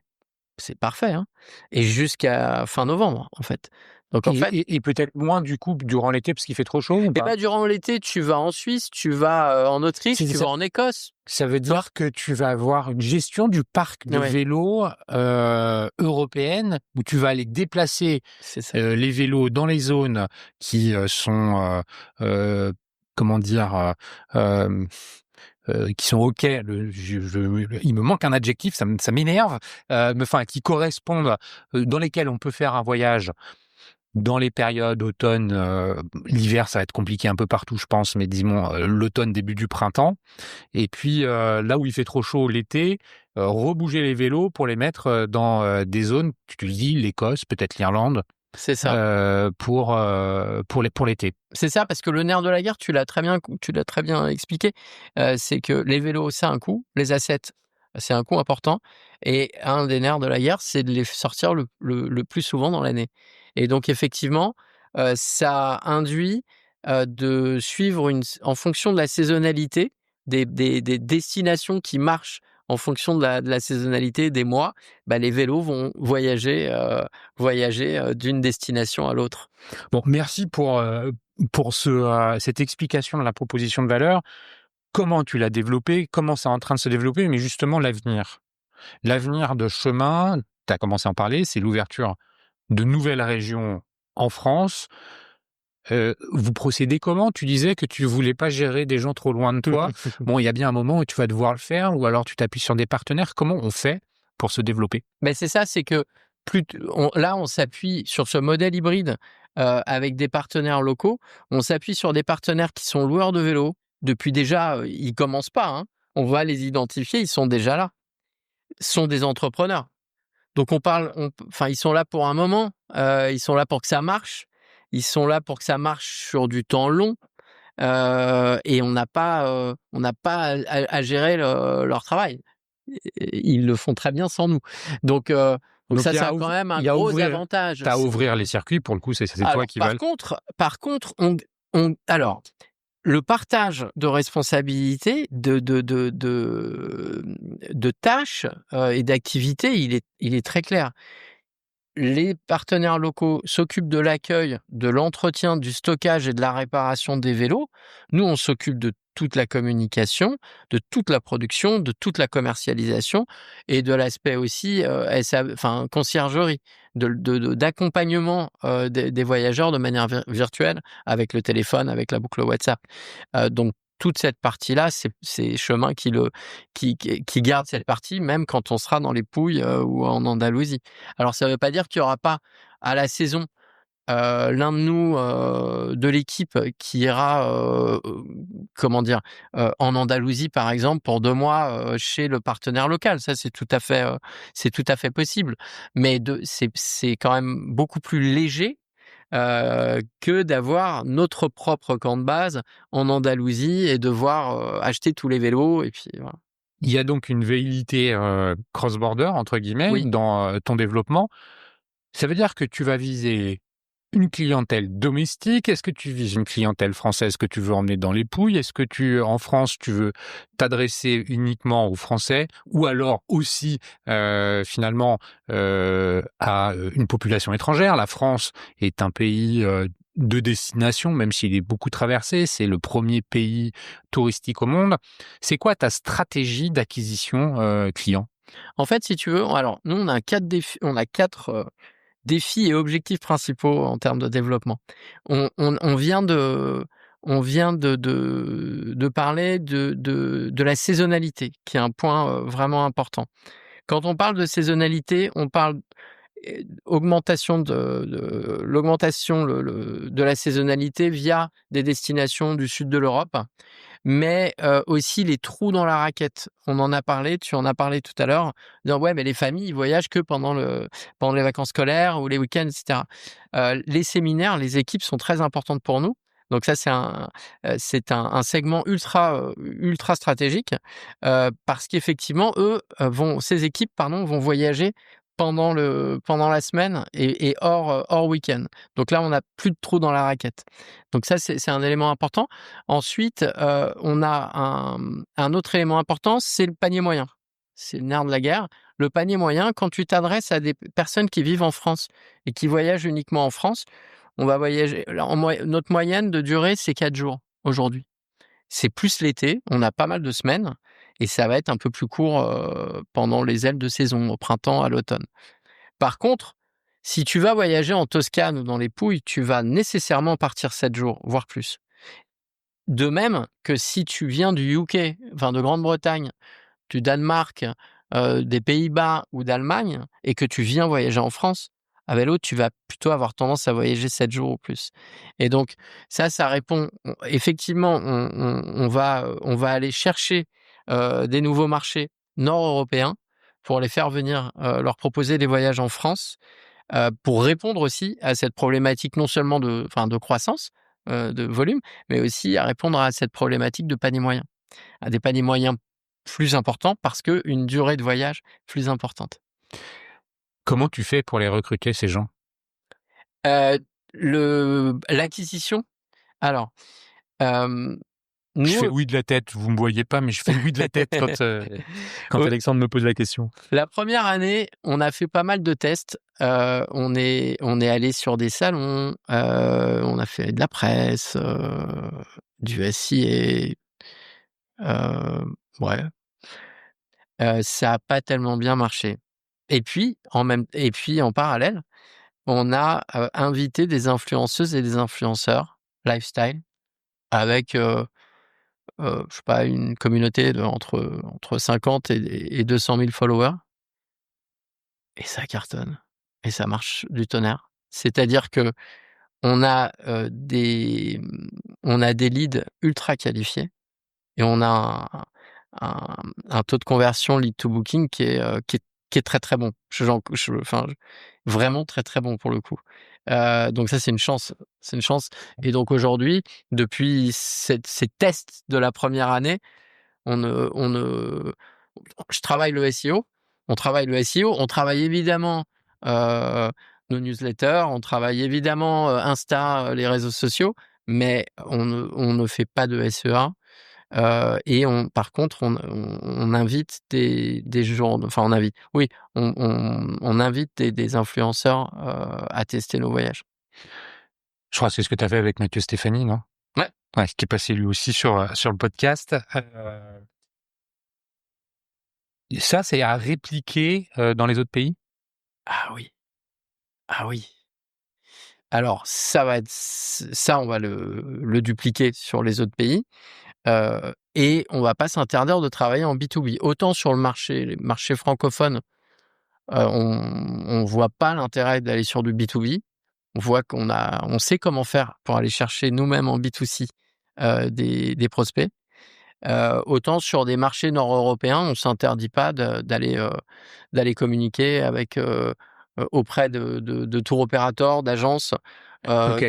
c'est parfait, hein, et jusqu'à fin novembre, en fait. Donc en fait, Et peut-être moins du coup durant l'été parce qu'il fait trop chaud ou et pas? bah, durant l'été, tu vas en Suisse, tu vas, en Autriche, tu Ça vas en Écosse. ça veut Tu vois? dire que tu vas avoir une gestion du parc de Ouais, vélos, européenne où tu vas aller déplacer, c'est ça. les vélos dans les zones qui, sont, comment dire? Qui sont OK, il me manque un adjectif, ça m'énerve, mais enfin qui correspondent, dans lesquels on peut faire un voyage dans les périodes automne, l'hiver ça va être compliqué un peu partout je pense, mais disons, l'automne, début du printemps et puis, là où il fait trop chaud l'été, rebouger les vélos pour les mettre, dans, des zones, tu le dis, l'Écosse, peut-être l'Irlande, C'est ça. pour l'été. C'est ça, parce que le nerf de la guerre, tu l'as très bien expliqué, c'est que les vélos, c'est un coût, les assets, c'est un coût important, et un des nerfs de la guerre, c'est de les sortir le plus souvent dans l'année, et donc effectivement, ça induit, de suivre en fonction de la saisonnalité des destinations qui marchent en fonction de la saisonnalité des mois, bah, les vélos vont voyager, d'une destination à l'autre. Bon, merci pour cette explication de la proposition de valeur. Comment tu l'as développée? Comment c'est en train de se développer? Mais justement l'avenir. L'avenir de chemin, tu as commencé à en parler, c'est l'ouverture de nouvelles régions en France. Vous procédez comment? Tu disais que tu voulais pas gérer des gens trop loin de toi. Bon, il y a bien un moment où tu vas devoir le faire ou alors tu t'appuies sur des partenaires. Comment on fait pour se développer? Mais c'est ça, c'est que on s'appuie sur ce modèle hybride, avec des partenaires locaux. On s'appuie sur des partenaires qui sont loueurs de vélos depuis déjà, ils commencent pas, hein. On va les identifier, ils sont déjà là. Ce sont des entrepreneurs. Donc enfin, ils sont là pour un moment, ils sont là pour que ça marche. Ils sont là pour que ça marche sur du temps long, et on n'a pas à gérer leur travail. Ils le font très bien sans nous. Donc Donc ça, ça a quand même un gros avantage. à ouvrir les circuits, pour le coup, c'est toi Alors, qui vas par contre, alors, le partage de responsabilités, de tâches, et d'activités, il est très clair. Les partenaires locaux s'occupent de l'accueil, de l'entretien, du stockage et de la réparation des vélos. Nous, on s'occupe de toute la communication, de toute la production, de toute la commercialisation et de l'aspect aussi, enfin, conciergerie, d'accompagnement, des voyageurs de manière virtuelle avec le téléphone, avec la boucle WhatsApp. Donc toute cette partie-là, c'est Chemin qui garde cette partie, même quand on sera dans les Pouilles, ou en Andalousie. Alors ça ne veut pas dire qu'il y aura pas à la saison, l'un de nous, de l'équipe qui ira, en Andalousie par exemple pour 2 mois, chez le partenaire local. Ça c'est tout à fait possible. Mais c'est quand même beaucoup plus léger, que d'avoir notre propre camp de base en Andalousie et devoir, acheter tous les vélos et puis voilà. Il y a donc une velléité, «cross-border» entre guillemets Oui. dans, ton développement. Ça veut dire que tu vas viser une clientèle domestique? Est-ce que tu vises une clientèle française que tu veux emmener dans les Pouilles? Est-ce que en France, tu veux t'adresser uniquement aux Français? Ou alors aussi, finalement, à, une population étrangère? La France est un pays, de destination, même s'il est beaucoup traversé. C'est le premier pays touristique au monde. C'est quoi ta stratégie d'acquisition, client? En fait, si tu veux, alors nous on a 4 défis et objectifs principaux en termes de développement. On vient de parler de la saisonnalité, qui est un point, vraiment important. Quand on parle de saisonnalité, on parle, augmentation de l'augmentation de la saisonnalité via des destinations du sud de l'Europe, mais aussi les trous dans la raquette. On en a parlé, tu en as parlé tout à l'heure, en disant: «Ouais, mais les familles, ils voyagent que pendant les vacances scolaires ou les week-ends et cetera». Les séminaires, les équipes sont très importantes pour nous. Donc ça, c'est un segment ultra stratégique, parce qu'effectivement, ces équipes, pardon, vont voyager pendant la semaine et hors week-end. Donc là, on n'a plus de trous dans la raquette. Donc ça, c'est un élément important. Ensuite, on a un autre élément important, c'est le panier moyen. c'est le nerf de la guerre. Le panier moyen, quand tu t'adresses à des personnes qui vivent en France et qui voyagent uniquement en France, on va voyager. Notre moyenne de durée, c'est 4 jours aujourd'hui. C'est plus l'été, on a pas mal de semaines et ça va être un peu plus court pendant les ailes de saison, au printemps, à l'automne. Par contre, si tu vas voyager en Toscane ou dans les Pouilles, tu vas nécessairement partir 7 jours, voire plus. De même que si tu viens du UK, enfin de Grande-Bretagne, du Danemark, des Pays-Bas ou d'Allemagne, et que tu viens voyager en France, à vélo, tu vas plutôt avoir tendance à voyager 7 jours ou plus. Et donc, ça répond. Effectivement, on va aller chercher des nouveaux marchés nord-européens pour les faire venir, leur proposer des voyages en France, pour répondre aussi à cette problématique non seulement de croissance, de volume, mais aussi à répondre à cette problématique de panier moyen, à des paniers moyens plus importants parce qu'une durée de voyage plus importante. Comment tu fais pour les recruter, ces gens? L'acquisition, alors, nous, Je fais oui de la tête, vous me voyez pas, mais je fais oui de la tête quand Oui. Alexandre me pose la question. La première année, on a fait pas mal de tests. On est allé sur des salons, on a fait de la presse, du SIA, ouais. Ça a pas tellement bien marché. Et puis en parallèle, on a invité des influenceuses et des influenceurs lifestyle avec, je sais pas, une communauté entre 50 et 200 000 followers. Et ça cartonne et ça marche du tonnerre. C'est-à-dire que on a, on a des leads ultra qualifiés et on a un taux de conversion lead to booking qui est très, très bon. Vraiment très, très bon pour le coup. Donc ça, c'est une chance et donc aujourd'hui, depuis ces tests de la première année, je travaille le SEO. On travaille le SEO. On travaille évidemment nos newsletters. On travaille évidemment Insta, les réseaux sociaux. Mais on ne fait pas de SEA. Et par contre, on invite des gens. Enfin, on invite. Oui, on invite des influenceurs à tester nos voyages. Je crois que c'est ce que tu as fait avec Mathieu Stéphanie, non? Ouais. Ouais, qui est passé lui aussi sur le podcast. Et ça, c'est à répliquer dans les autres pays? Ah oui. Ah oui. Alors, ça, on va le dupliquer sur les autres pays. Et on va pas s'interdire de travailler en B2B. Autant sur les marchés francophones, on voit pas l'intérêt d'aller sur du B2B. On voit on sait comment faire pour aller chercher nous-mêmes en B2C des prospects. Autant sur des marchés nord-européens, on s'interdit pas d'aller communiquer avec auprès de tour opérateurs, d'agences. Ok,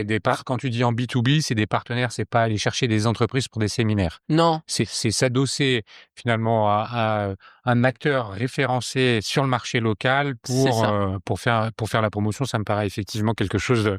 quand tu dis en B2B, c'est des partenaires, c'est pas aller chercher des entreprises pour des séminaires. Non, C'est s'adosser finalement à un acteur référencé sur le marché local c'est ça. pour faire la promotion. Ça me paraît effectivement quelque chose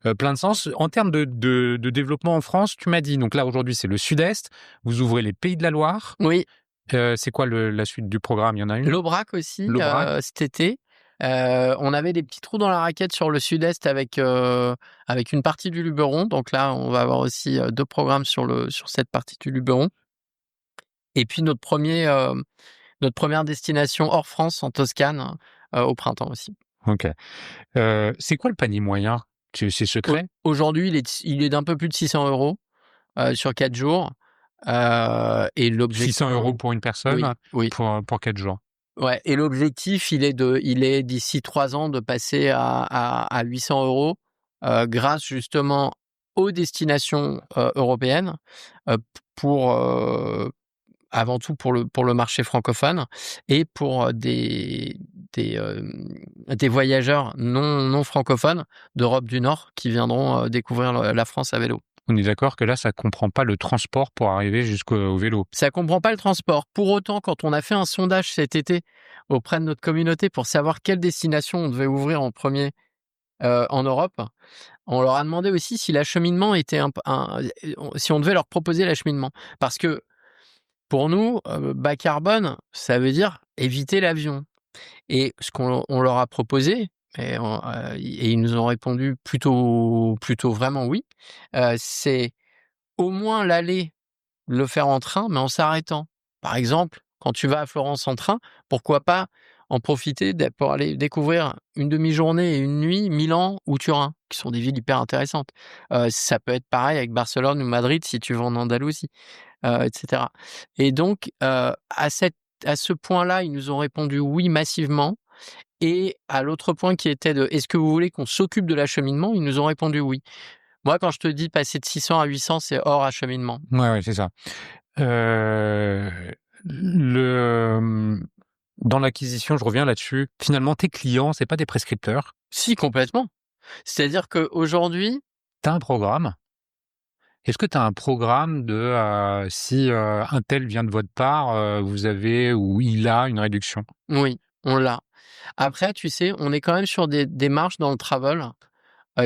de plein de sens. En termes de développement en France, tu m'as dit, donc là aujourd'hui c'est le Sud-Est, vous ouvrez les Pays de la Loire. Oui, C'est quoi la suite du programme? Il y en a une? l'Aubrac aussi, L'Aubrac. cet été. On avait des petits trous dans la raquette sur le Sud-Est avec une partie du Luberon. Donc là, on va avoir aussi 2 programmes sur cette partie du Luberon. Et puis notre première destination hors France, en Toscane, au printemps aussi. Ok. C'est quoi le panier moyen? C'est secret? Aujourd'hui, il est d'un peu plus de 600 € sur 4 jours. Et l'objectif... 600 € pour une personne? Oui. Pour 4 jours. Ouais, et l'objectif, il est d'ici 3 ans de passer à 800 €, grâce justement aux destinations européennes, pour avant tout pour le marché francophone et pour des voyageurs non francophones d'Europe du Nord qui viendront découvrir la France à vélo. On est d'accord que là, ça comprend pas le transport pour arriver jusqu'au vélo. Ça comprend pas le transport. Pour autant, quand on a fait un sondage cet été auprès de notre communauté pour savoir quelle destination on devait ouvrir en premier en Europe, on leur a demandé aussi si l'acheminement était si on devait leur proposer l'acheminement. Parce que pour nous, bas carbone, ça veut dire éviter l'avion. Et ce qu'on leur a proposé, et ils nous ont répondu plutôt vraiment oui, c'est au moins l'aller, le faire en train, mais en s'arrêtant. Par exemple, quand tu vas à Florence en train, pourquoi pas en profiter pour aller découvrir une demi-journée et une nuit Milan ou Turin, qui sont des villes hyper intéressantes. Ça peut être pareil avec Barcelone ou Madrid si tu vas en Andalousie, etc. Et donc, à ce point-là, ils nous ont répondu oui massivement. Et à l'autre point qui était de est-ce que vous voulez qu'on s'occupe de l'acheminement, ils nous ont répondu oui. Moi, quand je te dis passer de 600 à 800, c'est hors acheminement. Ouais, c'est ça. Dans l'acquisition, je reviens là-dessus. Finalement, tes clients, c'est pas des prescripteurs. Si, complètement. C'est-à-dire qu'aujourd'hui, Tu as un programme. Est-ce que tu as un programme de si un tel vient de votre part, vous avez ou il a une réduction? oui, on l'a. Après, tu sais, on est quand même sur des marges dans le travel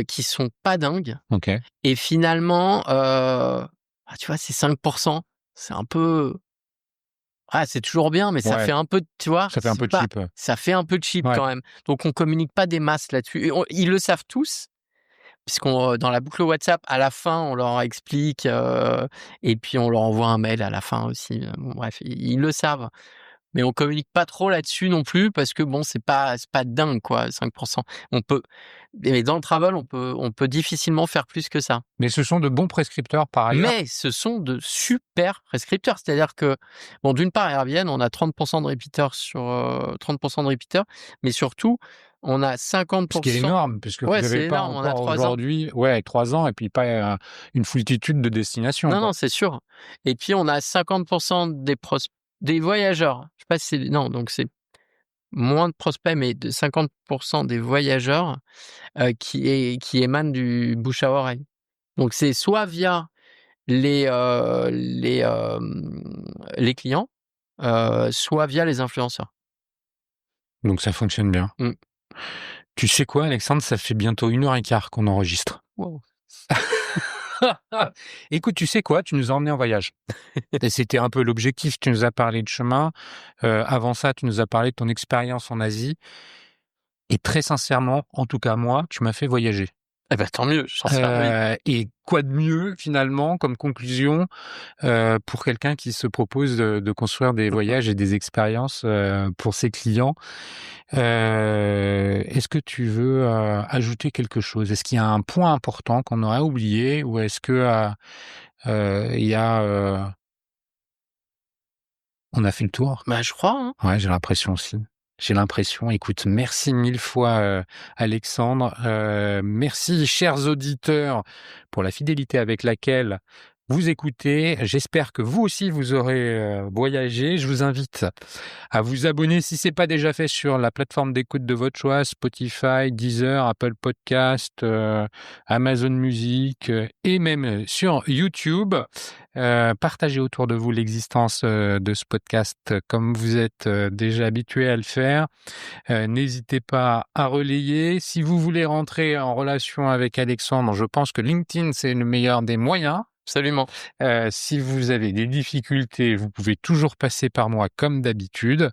qui sont pas dingues. OK. Et finalement, tu vois, c'est 5%. C'est un peu... Ah, c'est toujours bien, mais ça Ouais. fait un peu, tu vois, Ça fait un peu pas- cheap. ça fait un peu cheap Ouais. quand même. Donc, on communique pas des masses là-dessus. Et ils le savent tous, puisqu'on dans la boucle WhatsApp, à la fin, on leur explique, et puis on leur envoie un mail à la fin aussi. Bon, bref, ils le savent. Mais on communique pas trop là-dessus non plus parce que bon, c'est pas dingue quoi, 5%. Mais dans le travel, on peut difficilement faire plus que ça. Mais ce sont de bons prescripteurs par ailleurs? Mais ce sont de super prescripteurs. C'est-à-dire que, bon, d'une part, Airbnb, on a 30% de repeaters sur 30% de repeaters, mais surtout, on a 50%. Ce qui est énorme, puisque Ouais, vous c'est n'avez pas énorme, on a encore 3 ans. aujourd'hui 3 ans et puis pas une foultitude de destinations. Non, quoi. non, c'est sûr. Et puis, on a 50% des voyageurs. Je sais pas si c'est... Non, donc c'est moins de prospects, mais de 50% des voyageurs qui émanent du bouche à oreille. Donc, c'est soit via les clients, soit via les influenceurs. Donc ça fonctionne bien. Mmh. Tu sais quoi, Alexandre, ça fait bientôt 1h15 qu'on enregistre. Wow. Écoute, tu sais quoi, tu nous as emmenés en voyage. Et c'était un peu l'objectif. Tu nous as parlé de chemin. Avant ça, tu nous as parlé de ton expérience en Asie. Et très sincèrement, en tout cas moi, tu m'as fait voyager. Eh ben, tant mieux, j'en sais rien. Et quoi de mieux finalement comme conclusion pour quelqu'un qui se propose de construire des voyages et des expériences pour ses clients. Est-ce que tu veux ajouter quelque chose? Est-ce qu'il y a un point important qu'on aurait oublié ou est-ce que il y a on a fait le tour? Bah, je crois, hein. Ouais, j'ai l'impression aussi. J'ai l'impression. Écoute, merci mille fois, Alexandre. Merci, chers auditeurs, pour la fidélité avec laquelle vous écoutez. J'espère que vous aussi, vous aurez voyagé. Je vous invite à vous abonner si c'est pas déjà fait sur la plateforme d'écoute de votre choix, Spotify, Deezer, Apple Podcast, Amazon Music et même sur YouTube. Partagez autour de vous l'existence de ce podcast comme vous êtes déjà habitué à le faire. N'hésitez pas à relayer. Si vous voulez rentrer en relation avec Alexandre, je pense que LinkedIn, c'est le meilleur des moyens. Absolument. Si vous avez des difficultés, vous pouvez toujours passer par moi comme d'habitude.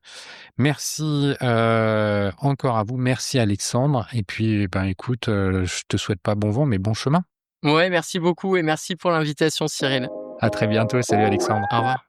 Merci encore à vous. Merci Alexandre. Et puis, écoute, je te souhaite pas bon vent, mais bon chemin. Ouais, merci beaucoup et merci pour l'invitation, Cyril. À très bientôt. Salut Alexandre. Au revoir.